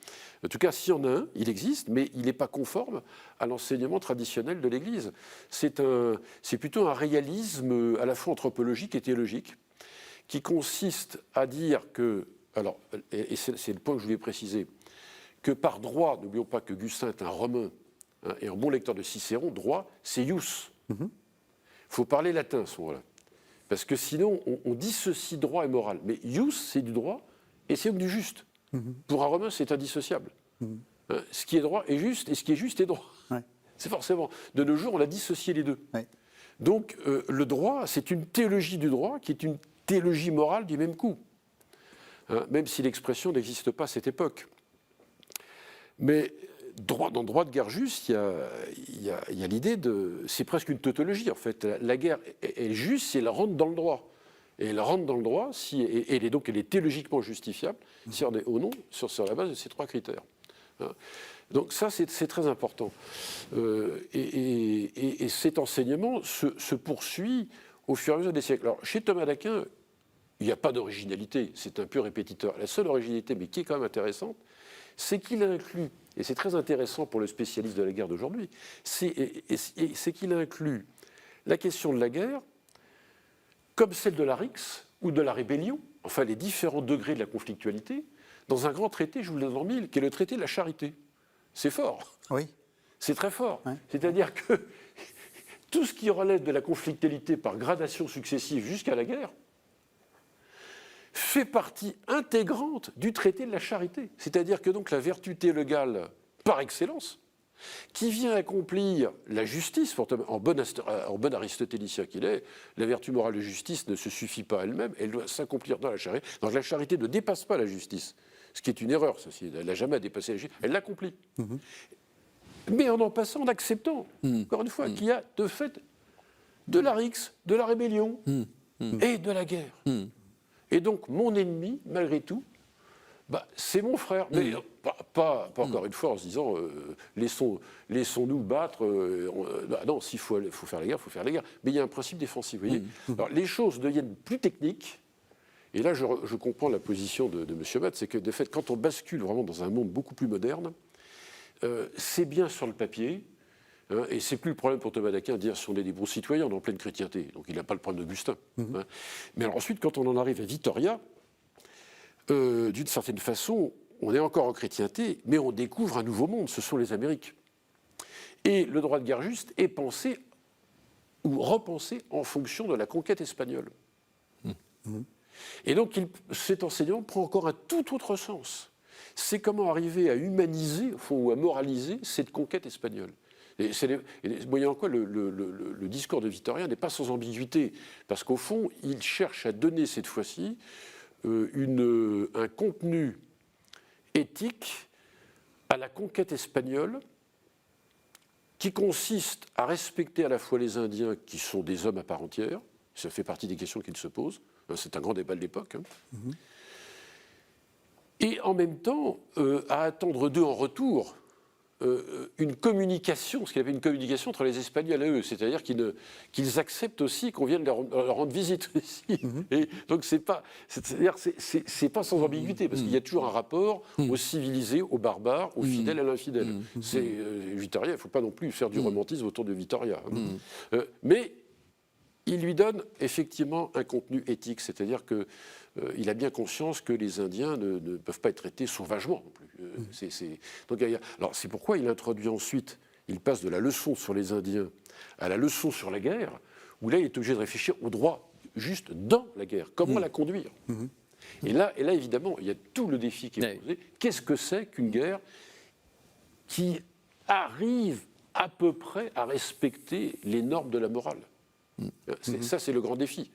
En tout cas, s'il y en a un, il existe, mais il n'est pas conforme à l'enseignement traditionnel de l'Église. C'est plutôt un réalisme à la fois anthropologique et théologique qui consiste à dire que, alors, et c'est le point que je voulais préciser, que par droit, n'oublions pas que Gustin est un Romain et un bon lecteur de Cicéron, droit, c'est ius. Il faut parler latin à ce moment-là. Parce que sinon, on dissocie droit et moral. Mais ius, c'est du droit, et c'est du juste. Pour un Romain, c'est indissociable. Ce qui est droit est juste, et ce qui est juste est droit. Ouais. C'est forcément. De nos jours, on a dissocié les deux. Ouais. Donc, le droit, c'est une théologie du droit qui est une théologie morale du même coup. Même si l'expression n'existe pas à cette époque. Mais dans droit de guerre juste, il y a l'idée de... C'est presque une tautologie, en fait. La guerre est juste si elle rentre dans le droit. Et elle rentre dans le droit, donc elle est théologiquement justifiable, si on est ou non sur la base de ces trois critères. Donc ça, c'est très important. Et cet enseignement se poursuit au fur et à mesure des siècles. Alors, chez Thomas d'Aquin, il n'y a pas d'originalité, c'est un pur répétiteur. La seule originalité, mais qui est quand même intéressante, c'est qu'il inclut, et c'est très intéressant pour le spécialiste de la guerre d'aujourd'hui, c'est qu'il inclut la question de la guerre comme celle de la rixe ou de la rébellion, enfin les différents degrés de la conflictualité, dans un grand traité, je vous le donne en mille, qui est le traité de la charité. C'est fort. Oui. C'est très fort. Ouais. C'est-à-dire que tout ce qui relève de la conflictualité par gradation successive jusqu'à la guerre fait partie intégrante du traité de la charité. C'est-à-dire que donc la vertu théologale par excellence, qui vient accomplir la justice, en bon aristotélicien qu'il est, la vertu morale de justice ne se suffit pas elle-même, elle doit s'accomplir dans la charité. Donc la charité ne dépasse pas la justice, ce qui est une erreur, ceci. Elle n'a jamais dépassé la justice, elle l'accomplit. Mais en passant, en acceptant, encore une fois, qu'il y a de fait de la rixe, de la rébellion et de la guerre. Et donc, mon ennemi, malgré tout, c'est mon frère. Mais pas encore une fois en se disant laissons-nous battre. Non, s'il faut faire la guerre, il faut faire la guerre. Mais il y a un principe défensif. Vous voyez. Alors, les choses deviennent plus techniques. Et là, je comprends la position de M. Matt, c'est que de fait, quand on bascule vraiment dans un monde beaucoup plus moderne, c'est bien sur le papier. Et c'est plus le problème pour Thomas d'Aquin de dire si on est des bons citoyens, on est en pleine chrétienté. Donc il n'a pas le problème d'Augustin. Mais alors ensuite, quand on en arrive à Vittoria, d'une certaine façon, on est encore en chrétienté, mais on découvre un nouveau monde, ce sont les Amériques. Et le droit de guerre juste est pensé ou repensé en fonction de la conquête espagnole. Et donc cet enseignement prend encore un tout autre sens. C'est comment arriver à humaniser, ou à moraliser cette conquête espagnole. Et moyennant quoi, le discours de Vittoria n'est pas sans ambiguïté, parce qu'au fond, il cherche à donner cette fois-ci un contenu éthique à la conquête espagnole qui consiste à respecter à la fois les Indiens, qui sont des hommes à part entière, ça fait partie des questions qu'il se posent, c'est un grand débat de l'époque, et en même temps à attendre d'eux en retour une communication, ce qu'il appelle une communication entre les Espagnols et eux, c'est-à-dire qu'ils acceptent aussi qu'on vienne leur rendre visite ici. Et donc c'est pas sans ambiguïté, parce qu'il y a toujours un rapport aux civilisés, aux barbares, aux fidèles à l'infidèle. Vittoria, il ne faut pas non plus faire du romantisme autour de Vittoria. Mais il lui donne effectivement un contenu éthique, c'est-à-dire qu'il a bien conscience que les Indiens ne peuvent pas être traités sauvagement non plus. Alors c'est pourquoi il introduit ensuite, il passe de la leçon sur les Indiens à la leçon sur la guerre, où là il est obligé de réfléchir au droit juste dans la guerre, comment la conduire. Et là évidemment, il y a tout le défi qui est posé. Qu'est-ce que c'est qu'une guerre qui arrive à peu près à respecter les normes de la morale? Ça, c'est le grand défi.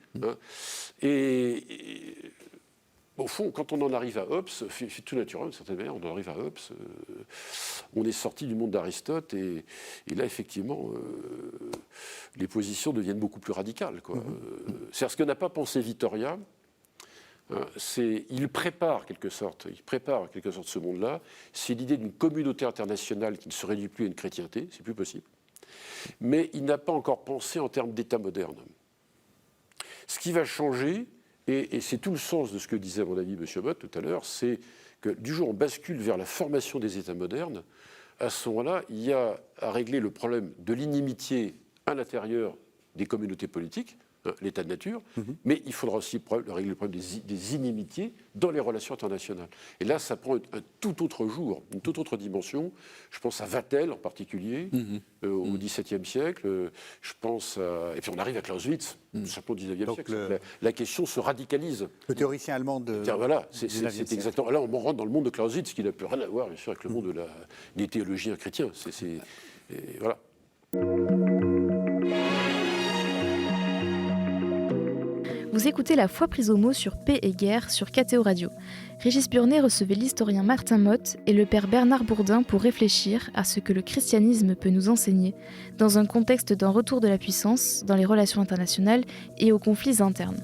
Et au fond, quand on en arrive à Hobbes, c'est tout naturel, d'une certaine manière, on en arrive à Hobbes, on est sorti du monde d'Aristote, et là, effectivement, les positions deviennent beaucoup plus radicales, quoi. C'est ce que n'a pas pensé Vittoria. Il prépare en quelque sorte ce monde-là. C'est l'idée d'une communauté internationale qui ne se réduit plus à une chrétienté, c'est plus possible. Mais il n'a pas encore pensé en termes d'État moderne. Ce qui va changer, et c'est tout le sens de ce que disait à mon ami M. Mott tout à l'heure, c'est que du jour où on bascule vers la formation des États modernes, à ce moment-là, il y a à régler le problème de l'inimitié à l'intérieur des communautés politiques, l'état de nature, mais il faudra aussi régler le problème des inimitiés dans les relations internationales. Et là, ça prend un tout autre jour, une toute autre dimension. Je pense à Vatel en particulier, au XVIIe siècle. Je pense à... Et puis on arrive à Clausewitz, simplement au XIXe siècle. La question se radicalise. Le théoricien allemand de... Voilà, c'est exactement... Là, on rentre dans le monde de Clausewitz, qui n'a plus rien à voir, bien sûr, avec le monde des théologiens chrétiens. Voilà. Vous écoutez La foi prise au mot sur Paix et Guerre sur KTO Radio. Régis Burnet recevait l'historien Martin Mott et le père Bernard Bourdin pour réfléchir à ce que le christianisme peut nous enseigner dans un contexte d'un retour de la puissance dans les relations internationales et aux conflits internes.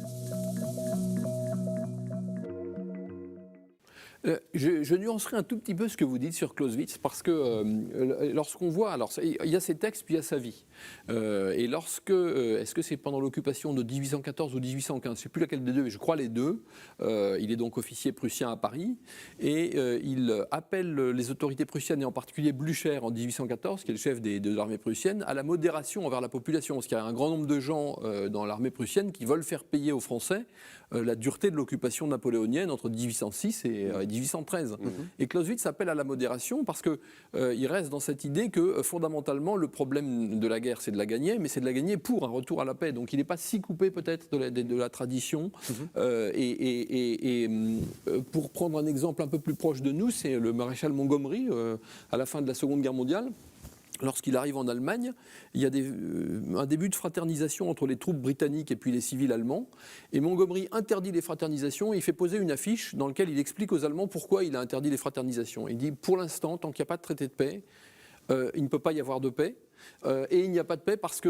Je nuancerai un tout petit peu ce que vous dites sur Clausewitz, parce que lorsqu'on voit, alors il y a ses textes, puis il y a sa vie. Et est-ce que c'est pendant l'occupation de 1814 ou 1815, je ne sais plus laquelle des deux, mais je crois les deux. Il est donc officier prussien à Paris, et il appelle les autorités prussiennes, et en particulier Blücher en 1814, qui est le chef de l'armée prussienne, à la modération envers la population, parce qu'il y a un grand nombre de gens dans l'armée prussienne qui veulent faire payer aux Français la dureté de l'occupation napoléonienne entre 1806 et 1813. Et Clausewitz appelle à la modération parce qu'il reste dans cette idée que fondamentalement le problème de la guerre c'est de la gagner, mais c'est de la gagner pour un retour à la paix. Donc il n'est pas si coupé peut-être de la tradition. Pour prendre un exemple un peu plus proche de nous, c'est le maréchal Montgomery à la fin de la Seconde Guerre mondiale. Lorsqu'il arrive en Allemagne, il y a un début de fraternisation entre les troupes britanniques et puis les civils allemands. Et Montgomery interdit les fraternisations et il fait poser une affiche dans laquelle il explique aux Allemands pourquoi il a interdit les fraternisations. Il dit, pour l'instant, tant qu'il n'y a pas de traité de paix, il ne peut pas y avoir de paix. Et il n'y a pas de paix parce que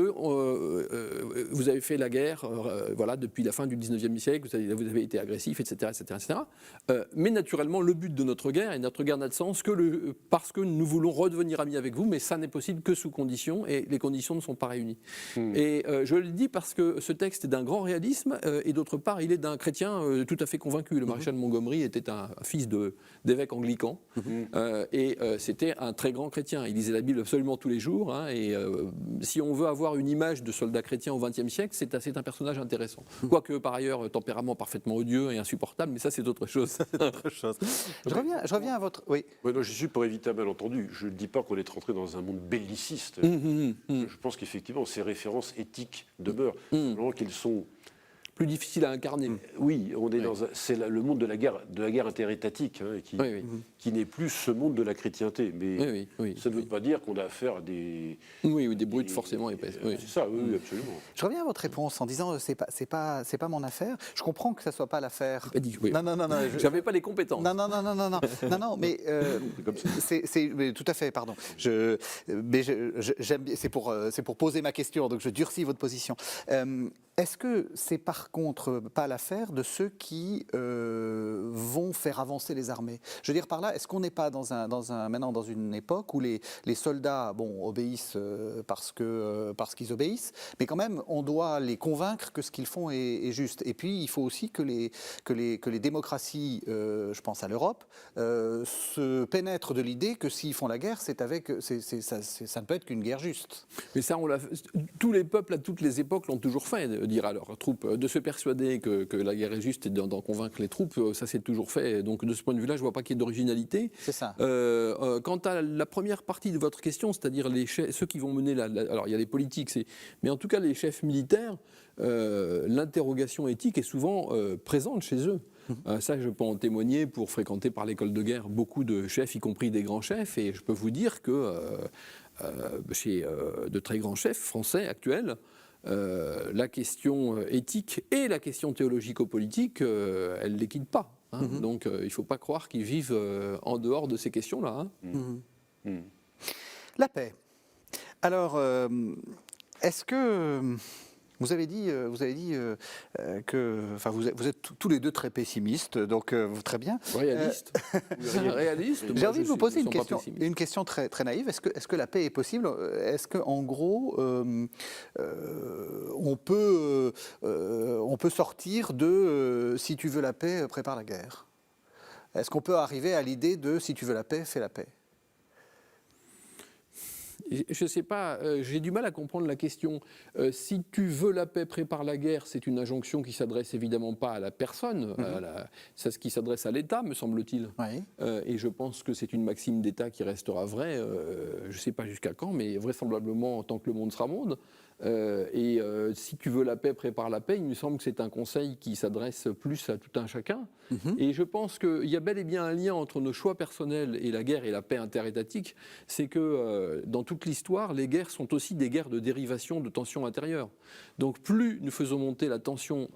vous avez fait la guerre voilà, depuis la fin du 19e siècle, vous avez été agressif, etc. Mais naturellement, le but de notre guerre, et notre guerre n'a de sens parce que nous voulons redevenir amis avec vous, mais ça n'est possible que sous conditions, et les conditions ne sont pas réunies. Et je le dis parce que ce texte est d'un grand réalisme, et d'autre part, il est d'un chrétien tout à fait convaincu. Le maréchal Montgomery était un fils d'évêque anglican, et c'était un très grand chrétien. Il lisait la Bible absolument tous les jours, hein, et si on veut avoir une image de soldat chrétien au XXe siècle, c'est un personnage intéressant. Quoique, par ailleurs, tempérament parfaitement odieux et insupportable, mais ça, c'est autre chose. Je reviens à votre... Oui. Ouais, non, je suis pour éviter un malentendu. Je ne dis pas qu'on est rentré dans un monde belliciste. Je pense qu'effectivement, ces références éthiques demeurent. Vraiment qu'elles sont... plus difficile à incarner. Oui, on est c'est le monde de la guerre interétatique, hein, qui n'est plus ce monde de la chrétienté. Mais ça ne veut pas dire qu'on a affaire à des... Oui, des brutes forcément épaisses. C'est ça, oui, absolument. Je reviens à votre réponse en disant c'est pas mon affaire. Je comprends que ça soit pas l'affaire. Non. J'avais pas les compétences. Non, mais c'est tout à fait, pardon. J'aime, c'est pour poser ma question, donc je durcis votre position. Est-ce que c'est par contre pas l'affaire de ceux qui vont faire avancer les armées? Je veux dire par là, est-ce qu'on n'est pas maintenant dans une époque où les soldats obéissent parce qu'ils obéissent, mais quand même on doit les convaincre que ce qu'ils font est juste. Et puis il faut aussi que les démocraties, je pense à l'Europe, se pénètrent de l'idée que s'ils font la guerre, ça ne peut être qu'une guerre juste. Mais ça, tous les peuples à toutes les époques l'ont toujours fait, dire à leurs troupes, de se persuader que la guerre est juste et d'en convaincre les troupes, ça s'est toujours fait. Donc de ce point de vue-là, je ne vois pas qu'il y ait d'originalité. C'est ça. Quant à la première partie de votre question, c'est-à-dire ceux qui vont mener alors il y a les politiques, mais en tout cas les chefs militaires, l'interrogation éthique est souvent présente chez eux. Ça, je peux en témoigner pour fréquenter par l'école de guerre beaucoup de chefs, y compris des grands chefs, et je peux vous dire que chez de très grands chefs français actuels, la question éthique et la question théologico-politique, elles ne les quittent pas. hein. Donc il ne faut pas croire qu'ils vivent en dehors de ces questions-là. Hein. La paix. Alors, est-ce que vous avez dit que, enfin, vous êtes tous les deux très pessimistes, donc très bien. Réaliste. Réaliste. J'ai envie de vous poser une une question très, très naïve. Est-ce que la paix est possible? Est-ce qu'en gros, on peut sortir de si tu veux la paix, prépare la guerre? Est-ce qu'on peut arriver à l'idée de si tu veux la paix, fais la paix? Je ne sais pas, j'ai du mal à comprendre la question. Si tu veux la paix, prépare la guerre, c'est une injonction qui s'adresse évidemment pas à la personne, c'est ce qui s'adresse à l'État, me semble-t-il. Oui. Et je pense que c'est une maxime d'État qui restera vraie, je ne sais pas jusqu'à quand, mais vraisemblablement tant que le monde sera monde. Si tu veux la paix, prépare la paix, il me semble que c'est un conseil qui s'adresse plus à tout un chacun. Et je pense qu'il y a bel et bien un lien entre nos choix personnels et la guerre et la paix interétatique. C'est que dans toute l'histoire, les guerres sont aussi des guerres de dérivation de tensions intérieures. Donc plus nous faisons monter la tension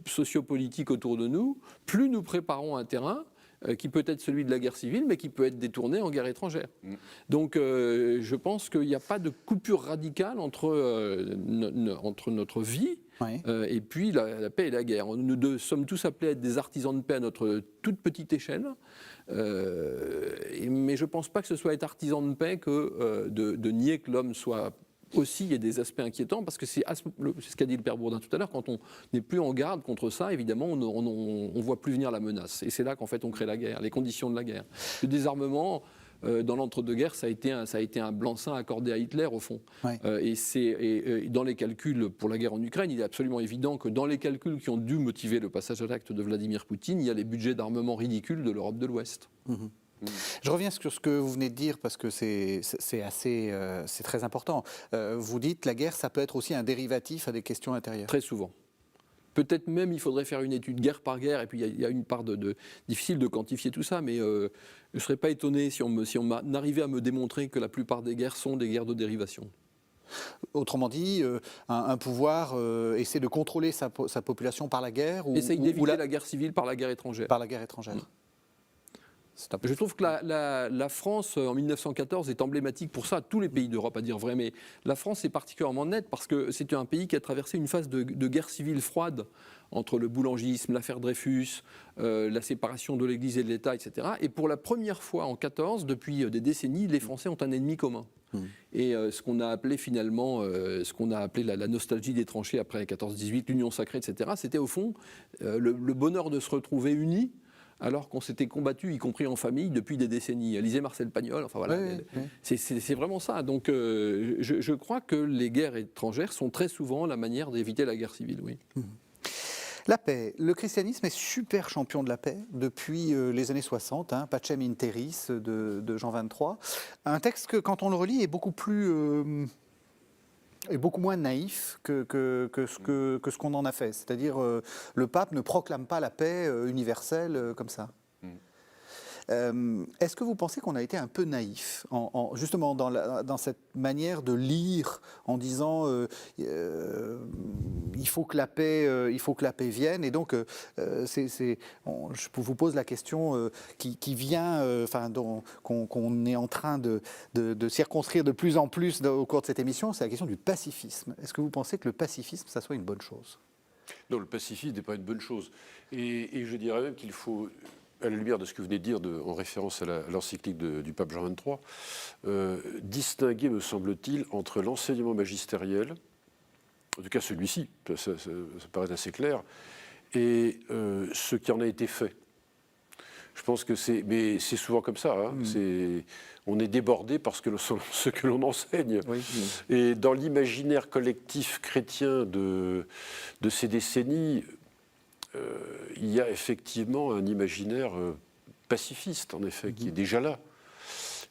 sociopolitique autour de nous, plus nous préparons un terrain qui peut être celui de la guerre civile, mais qui peut être détourné en guerre étrangère. Donc je pense qu'il n'y a pas de coupure radicale entre notre vie et puis la paix et la guerre. Nous sommes tous appelés à être des artisans de paix à notre toute petite échelle, mais je ne pense pas que ce soit être artisan de paix que de nier que l'homme soit... Aussi, il y a des aspects inquiétants, parce que c'est ce qu'a dit le père Bourdin tout à l'heure, quand on n'est plus en garde contre ça, évidemment, on ne voit plus venir la menace. Et c'est là qu'en fait on crée la guerre, les conditions de la guerre. Le désarmement, dans l'entre-deux-guerres, ça a été un blanc-seing accordé à Hitler, au fond. Et dans les calculs pour la guerre en Ukraine, il est absolument évident que dans les calculs qui ont dû motiver le passage à l'acte de Vladimir Poutine, il y a les budgets d'armement ridicules de l'Europe de l'Ouest. Je reviens sur ce que vous venez de dire parce que c'est très important. Vous dites la guerre, ça peut être aussi un dérivatif à des questions intérieures. Très souvent. Peut-être même il faudrait faire une étude guerre par guerre, et puis il y a une part difficile de quantifier tout ça, mais je ne serais pas étonné si on arrivait à me démontrer que la plupart des guerres sont des guerres de dérivation. Autrement dit, un pouvoir essaie de contrôler sa population par la guerre essaye d'éviter la guerre civile par la guerre étrangère. Par la guerre étrangère. Je trouve que la France, en 1914, est emblématique pour ça, tous les pays d'Europe à dire vrai, mais la France est particulièrement nette parce que c'est un pays qui a traversé une phase de guerre civile froide entre le boulangisme, l'affaire Dreyfus, la séparation de l'Église et de l'État, etc. Et pour la première fois en 1914, depuis des décennies, les Français ont un ennemi commun. Et ce qu'on a appelé finalement, la nostalgie des tranchées après 14-18, l'union sacrée, etc., c'était au fond le bonheur de se retrouver unis, alors qu'on s'était combattu, y compris en famille, depuis des décennies. Lisez Marcel Pagnol, enfin voilà. C'est vraiment ça. Donc je crois que les guerres étrangères sont très souvent la manière d'éviter la guerre civile, oui. La paix. Le christianisme est super champion de la paix depuis les années 60, Pacem in Terris de Jean XXIII. Un texte que, quand on le relit, est beaucoup moins naïf que ce qu'on en a fait. C'est-à-dire, le pape ne proclame pas la paix universelle comme ça. Est-ce que vous pensez qu'on a été un peu naïf, justement dans cette manière de lire, en disant il faut que la paix vienne, et donc je vous pose la question qui vient, qu'on est en train de circonscrire de plus en plus au cours de cette émission, c'est la question du pacifisme. Est-ce que vous pensez que le pacifisme, ça soit une bonne chose? Non, le pacifisme n'est pas une bonne chose. Et je dirais même qu'il faut, à la lumière de ce que vous venez de dire en référence à l'encyclique du pape Jean XXIII, distinguer, me semble-t-il, entre l'enseignement magistériel, en tout cas celui-ci, ça paraît assez clair, et ce qui en a été fait. Je pense que mais c'est souvent comme ça. On est débordé parce que ce que l'on enseigne. Oui. Et dans l'imaginaire collectif chrétien de ces décennies, il y a effectivement un imaginaire pacifiste, en effet, qui est déjà là.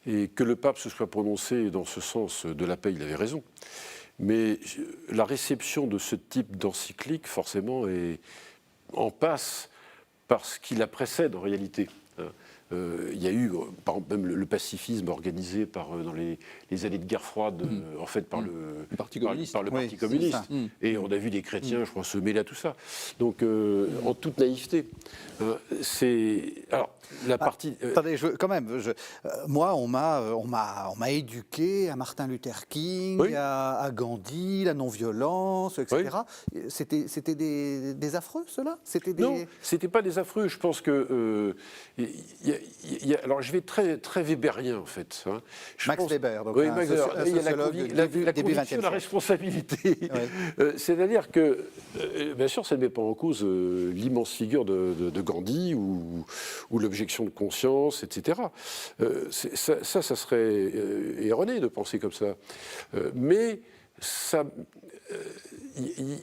Et que le pape se soit prononcé dans ce sens de la paix, il avait raison. Mais la réception de ce type d'encyclique, forcément, en passe parce qu'il la précède en réalité. Il y a eu, par exemple, même le pacifisme organisé dans les années de guerre froide, en fait, par le Parti communiste. Par le Oui, Parti c'est communiste. ça. Et on a vu des chrétiens, je crois, se mêler à tout ça. Donc, en toute naïveté. Alors, la partie... Attendez, moi, on m'a éduqué à Martin Luther King, Oui. à Gandhi, la non-violence, etc. C'était des affreux, ceux-là? Non, c'était pas des affreux. Je pense que alors je vais très Weberien en fait. Hein. Max Weber, donc oui, un Max Weber. Il y a la début conviction, 20e la responsabilité. C'est-à-dire que, bien sûr, ça ne met pas en cause l'immense figure de Gandhi ou l'objection de conscience, etc. Ça serait erroné de penser comme ça. Mais ça,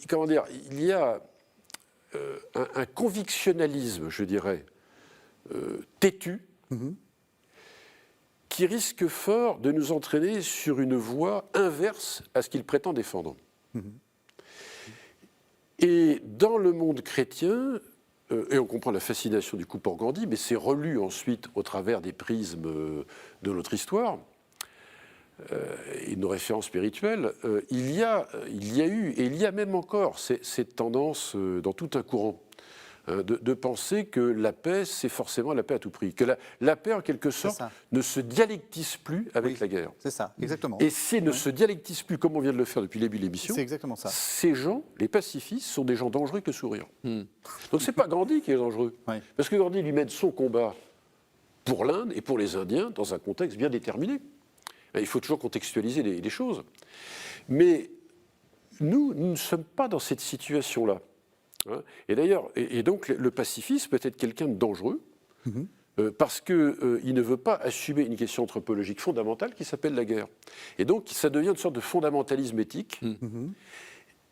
comment dire, il y a un convictionnalisme, je dirais, têtu, qui risque fort de nous entraîner sur une voie inverse à ce qu'il prétend défendre. Et dans le monde chrétien, et on comprend la fascination du coup pour Gandhi, mais c'est relu ensuite au travers des prismes de notre histoire, et nos références spirituelles, il y a eu, et il y a même encore cette tendance dans tout un courant, de penser que la paix, c'est forcément la paix à tout prix. Que la paix, en quelque sorte, ne se dialectise plus avec la guerre. C'est ça, exactement. Et si elle ne se dialectise plus, comme on vient de le faire depuis le début de l'émission, c'est exactement ça. Ces gens, les pacifistes, sont des gens dangereux que souriants. Donc c'est pas Gandhi qui est dangereux. Oui. Parce que Gandhi lui mène son combat pour l'Inde et pour les Indiens dans un contexte bien déterminé. Il faut toujours contextualiser les choses. Mais nous ne sommes pas dans cette situation-là. Et d'ailleurs, et donc le pacifiste peut être quelqu'un de dangereux, parce qu'il ne veut pas assumer une question anthropologique fondamentale qui s'appelle la guerre. Et donc ça devient une sorte de fondamentalisme éthique.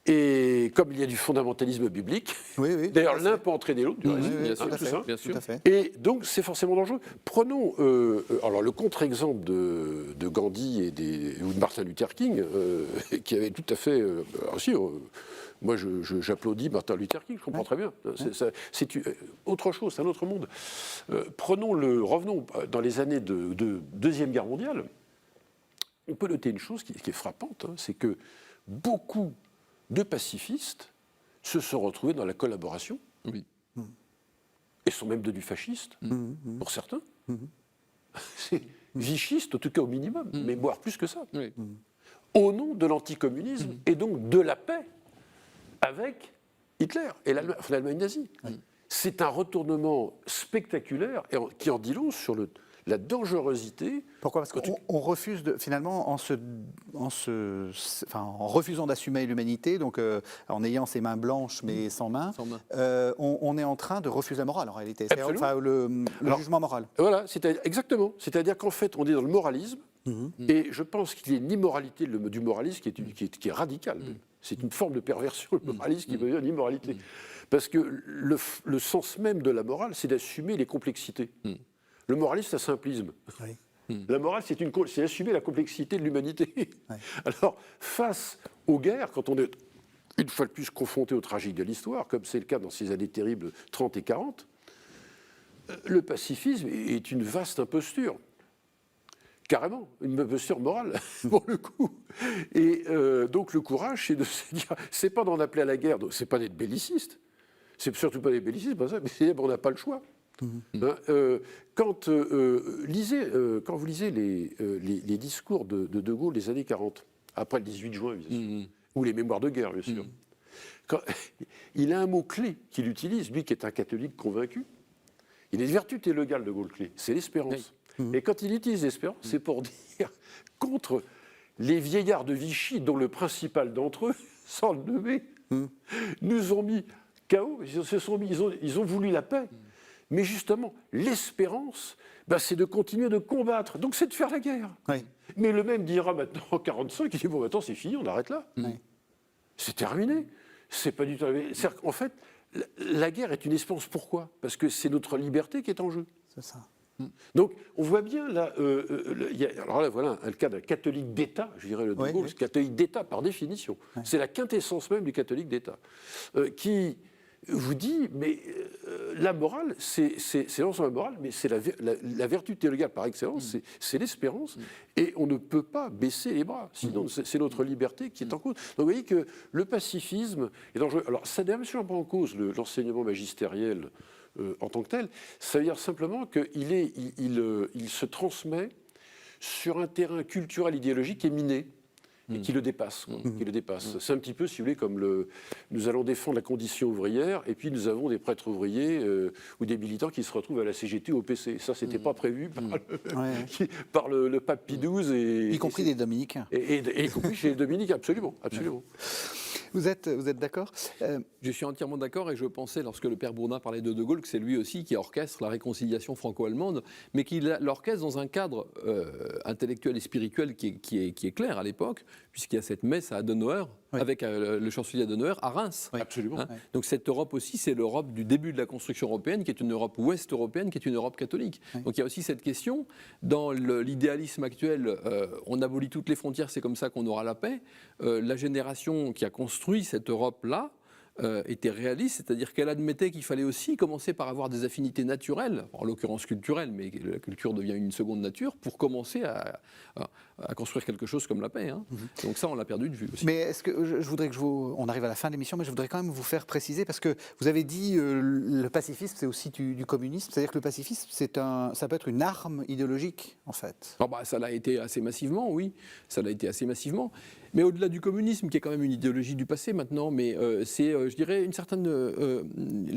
Et comme il y a du fondamentalisme biblique, d'ailleurs l'un peut entraîner l'autre, bien sûr. Et donc c'est forcément dangereux. Prenons alors le contre-exemple de Gandhi ou de Martin Luther King, qui avait tout à fait aussi. Moi, j'applaudis Martin Luther King, je comprends très bien. C'est autre chose, c'est un autre monde. Revenons dans les années de Deuxième Guerre mondiale. On peut noter une chose qui est frappante, c'est que beaucoup de pacifistes se sont retrouvés dans la collaboration, et sont même devenus fascistes, pour certains. C'est vichistes, en tout cas au minimum, mais voire plus que ça. Au nom de l'anticommunisme et donc de la paix avec Hitler et l'Allemagne nazie. C'est un retournement spectaculaire et qui en dit long sur la dangerosité. Pourquoi ? Parce qu'on refuse finalement, en refusant d'assumer l'humanité, donc en ayant ses mains blanches mais sans main, on est en train de refuser la morale en réalité. Le jugement moral. Voilà, exactement. C'est-à-dire qu'en fait, on est dans le moralisme, et je pense qu'il y a une immoralité du moralisme qui est radicale. C'est une forme de perversion, le moralisme, qui devient l'immoralité. Parce que le sens même de la morale, c'est d'assumer les complexités. Le moralisme, c'est un simplisme. La morale, c'est assumer la complexité de l'humanité. Alors, face aux guerres, quand on est une fois de plus confronté au tragique de l'histoire, comme c'est le cas dans ces années terribles 30 et 40, le pacifisme est une vaste imposture. Carrément, une imposture morale, pour le coup. Et donc le courage, c'est de se dire, c'est pas d'en appeler à la guerre, c'est pas d'être belliciste, c'est surtout pas d'être belliciste, pas ça, mais c'est on n'a pas le choix. Quand vous lisez les discours de Gaulle des années 40, après le 18 juin, bien sûr, ou les mémoires de guerre, bien sûr, il a un mot-clé qu'il utilise, lui qui est un catholique convaincu. Il est vertu théologale de Gaulle-Clé, c'est l'espérance. Et quand il utilise l'espérance, c'est pour dire contre les vieillards de Vichy, dont le principal d'entre eux, sans le nommer, nous ont mis KO, ils ont voulu la paix. Mais justement, l'espérance, c'est de continuer de combattre. Donc c'est de faire la guerre. Mais le même dira maintenant en 1945, il dit, bon, maintenant c'est fini, on arrête là. C'est terminé. C'est pas du tout... En fait, la guerre est une espérance. Pourquoi ? Parce que c'est notre liberté qui est en jeu. C'est ça. Donc, on voit bien, là, alors là, voilà le cas d'un catholique d'État, je dirais le de Gaulle, catholique d'État par définition. C'est la quintessence même du catholique d'État, qui vous dit, mais la morale, c'est non seulement la morale, mais c'est la vertu théologale par excellence, c'est l'espérance, et on ne peut pas baisser les bras, sinon c'est notre liberté qui est en cause. Donc vous voyez que le pacifisme est dangereux. Alors ça n'est absolument pas en cause l'enseignement magistériel en tant que tel, ça veut dire simplement qu'il se transmet sur un terrain culturel idéologique qui est miné, et qui le dépasse. Qui le dépasse. C'est un petit peu, si vous voulez, comme nous allons défendre la condition ouvrière, et puis nous avons des prêtres ouvriers ou des militants qui se retrouvent à la CGT ou au PC. Ça, c'était pas prévu par le pape Pie XII. Y compris des dominicains. Et y compris chez les dominicains, absolument. Absolument. Vous êtes d'accord Je suis entièrement d'accord, et je pensais, lorsque le père Bourdin parlait de De Gaulle, que c'est lui aussi qui orchestre la réconciliation franco-allemande, mais qui l'orchestre dans un cadre intellectuel et spirituel qui est clair à l'époque, puisqu'il y a cette messe à Adenauer, avec le chancelier Adenauer, à Reims. Oui, absolument. Hein. Donc cette Europe aussi, c'est l'Europe du début de la construction européenne, qui est une Europe ouest-européenne, qui est une Europe catholique. Oui. Donc il y a aussi cette question. Dans l'idéalisme actuel, on abolit toutes les frontières, c'est comme ça qu'on aura la paix. La génération qui a construit cette Europe-là était réaliste, c'est-à-dire qu'elle admettait qu'il fallait aussi commencer par avoir des affinités naturelles, en l'occurrence culturelles, mais la culture devient une seconde nature, pour commencer à construire quelque chose comme la paix. Hein. Donc ça, on l'a perdu de vue aussi. Mais est-ce que je voudrais que on arrive à la fin de l'émission, mais je voudrais quand même vous faire préciser, parce que vous avez dit le pacifisme, c'est aussi du communisme, c'est-à-dire que le pacifisme, ça peut être une arme idéologique, en fait. Oh ça l'a été assez massivement, oui, ça l'a été assez massivement. Mais au-delà du communisme, qui est quand même une idéologie du passé maintenant, mais c'est, je dirais, une certaine...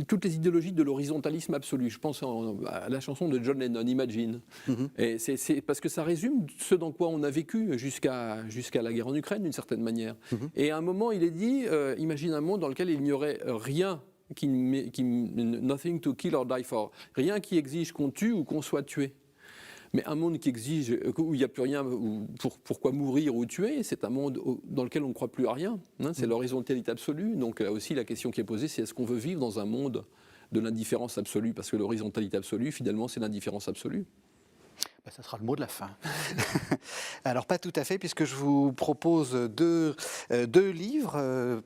toutes les idéologies de l'horizontalisme absolu. Je pense à la chanson de John Lennon, Imagine. Et c'est parce que ça résume ce dans quoi on a vécu jusqu'à la guerre en Ukraine, d'une certaine manière. Et à un moment, il est dit, imagine un monde dans lequel il n'y aurait rien, nothing to kill or die for, rien qui exige qu'on tue ou qu'on soit tué. Mais un monde qui exige, où il n'y a plus rien, pourquoi mourir ou tuer, c'est un monde dans lequel on ne croit plus à rien. Hein, c'est l'horizontalité absolue. Donc là aussi, la question qui est posée, c'est est-ce qu'on veut vivre dans un monde de l'indifférence absolue? Parce que l'horizontalité absolue, finalement, c'est l'indifférence absolue. Ça sera le mot de la fin. Alors, pas tout à fait, puisque je vous propose deux livres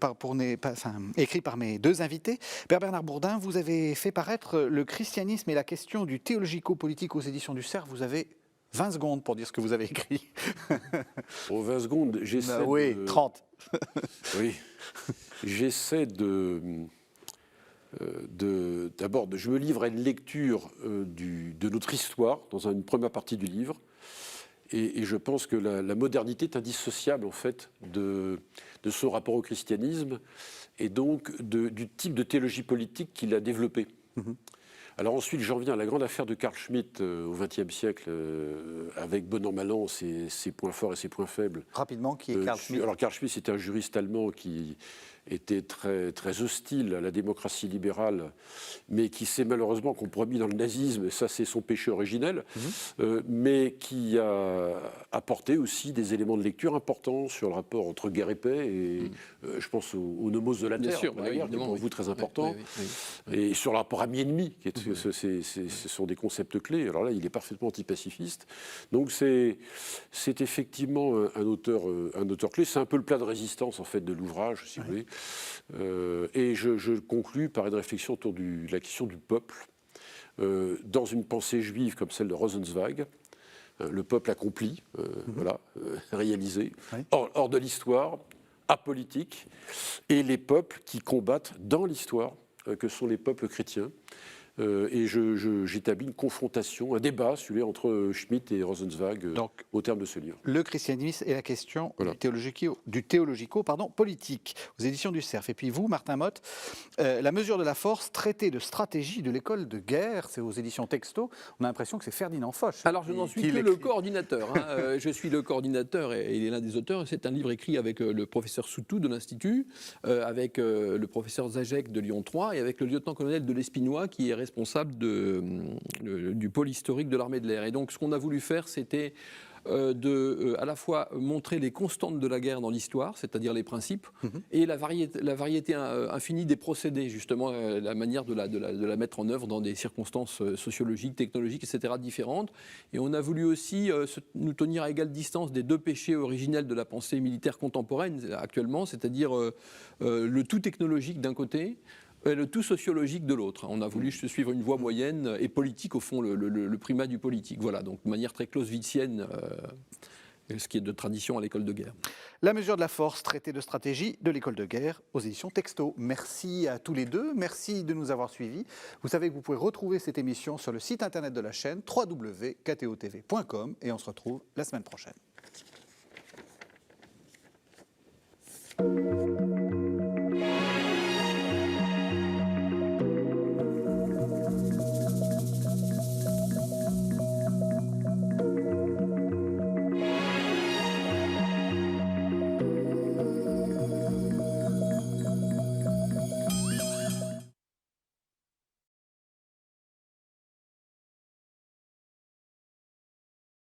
écrits par mes deux invités. Père Bernard Bourdin, vous avez fait paraître Le christianisme et la question du théologico-politique aux éditions du Cerf. Vous avez 20 secondes pour dire ce que vous avez écrit. Pour 20 secondes, j'essaie oui, 30. Oui, j'essaie d'abord, je me livre à une lecture de notre histoire dans une première partie du livre, et je pense que la modernité est indissociable en fait de son rapport au christianisme et donc du type de théologie politique qu'il a développé. Alors ensuite, j'en viens à la grande affaire de Carl Schmitt au XXe siècle, avec bon an, mal an, ses points forts et ses points faibles. Rapidement, qui est Carl Schmitt? Alors Carl Schmitt, c'était un juriste allemand qui était très, très hostile à la démocratie libérale, mais qui s'est malheureusement compromis dans le nazisme, et ça c'est son péché originel, mais qui a apporté aussi des éléments de lecture importants sur le rapport entre guerre et paix, et je pense au nomos de la terre, sûr, la guerre, qui est pour vous très important, et sur le rapport ami-ennemi, ce sont des concepts clés. Alors là, il est parfaitement antipacifiste, donc c'est effectivement un auteur clé, c'est un peu le plat de résistance en fait de l'ouvrage, si vous voulez. Et je conclus par une réflexion autour de la question du peuple, dans une pensée juive comme celle de Rosenzweig, le peuple accompli, réalisé, hors de l'histoire, apolitique, et les peuples qui combattent dans l'histoire, que sont les peuples chrétiens. Et j'établis une confrontation, un débat entre Schmitt et Rosenzweig au terme de ce livre. Le christianisme et la question du théologico-politique aux éditions du Cerf. Et puis vous, Martin Motte, La mesure de la force, traité de stratégie de l'école de guerre, c'est aux éditions Texto. On a l'impression que c'est Ferdinand Foch. Alors je n'en suis que le coordinateur. Hein. Je suis le coordinateur et il est l'un des auteurs. C'est un livre écrit avec le professeur Soutou de l'Institut, avec le professeur Zajek de Lyon 3 et avec le lieutenant-colonel de l'Espinois qui est responsable du pôle historique de l'armée de l'air. Et donc ce qu'on a voulu faire, c'était à la fois montrer les constantes de la guerre dans l'histoire, c'est-à-dire les principes, et la variété infinie des procédés, justement, la manière de la mettre en œuvre dans des circonstances sociologiques, technologiques, etc. différentes. Et on a voulu aussi nous tenir à égale distance des deux péchés originels de la pensée militaire contemporaine actuellement, c'est-à-dire le tout technologique d'un côté, Le tout sociologique de l'autre. On a voulu suivre une voie moyenne et politique, au fond, le primat du politique. Voilà, donc de manière très clausewitzienne, ce qui est de tradition à l'école de guerre. La mesure de la force, traité de stratégie de l'école de guerre aux éditions Texto. Merci à tous les deux, merci de nous avoir suivis. Vous savez que vous pouvez retrouver cette émission sur le site internet de la chaîne www.ktotv.com et on se retrouve la semaine prochaine.